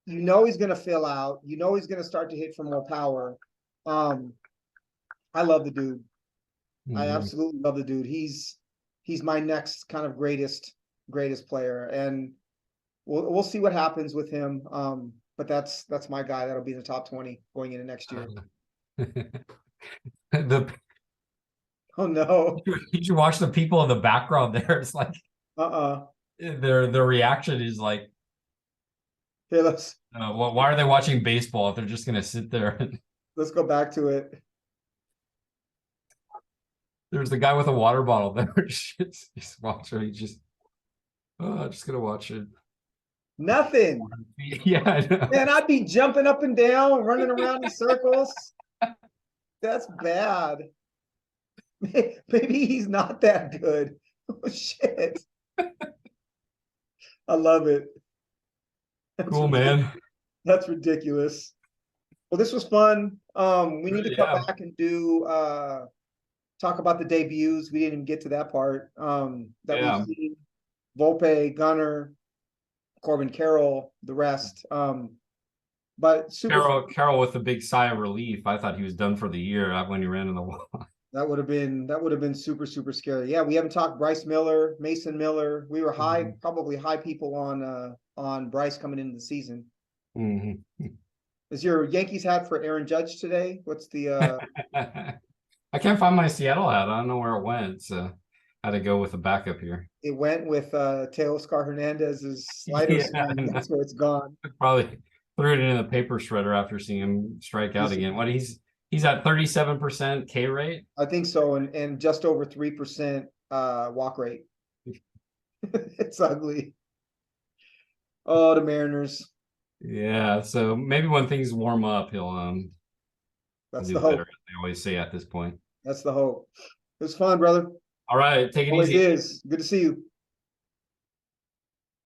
he's going to fill out. He's going to start to hit for more power. I love the dude. I absolutely love the dude. He's my next kind of greatest player, and we'll see what happens with him. But that's my guy. That'll be in the top 20 going into next year. Oh no! You should watch the people in the background there. It's like their reaction is like, here, let's. Why are they watching baseball if they're just gonna sit there? Let's go back to it. There's the guy with a water bottle there. He's watching. He's just, just gonna watch it. Nothing. Yeah, I know. Man, I'd be jumping up and down, running around in circles. That's bad. Maybe he's not that good. Oh shit. I love it. Cool, man. That's ridiculous. Well, this was fun. We need to come back and do talk about the debuts. We didn't even get to that part. We've seen Volpe, Gunnar, Corbin Carroll, the rest. But Carroll with a big sigh of relief. I thought he was done for the year when he ran in the wall. That would have been super scary. Yeah, we haven't talked Bryce Miller, Mason Miller. We were probably high people on Bryce coming into the season. Is your Yankees hat for Aaron Judge today? What's the I can't find my Seattle hat. I don't know where it went. So I had to go with a backup here. It went with Teoscar Hernandez's slider swing. That's where it's gone. Probably threw it in the paper shredder after seeing him strike out again. What he's at 37% K rate? I think so, and just over 3% walk rate. It's ugly. Oh, the Mariners. Yeah, so maybe when things warm up, he'll that's do the hope. better, they always say at this point. That's the hope. It was fun, brother. All right, take it Always easy. is. Good to see you.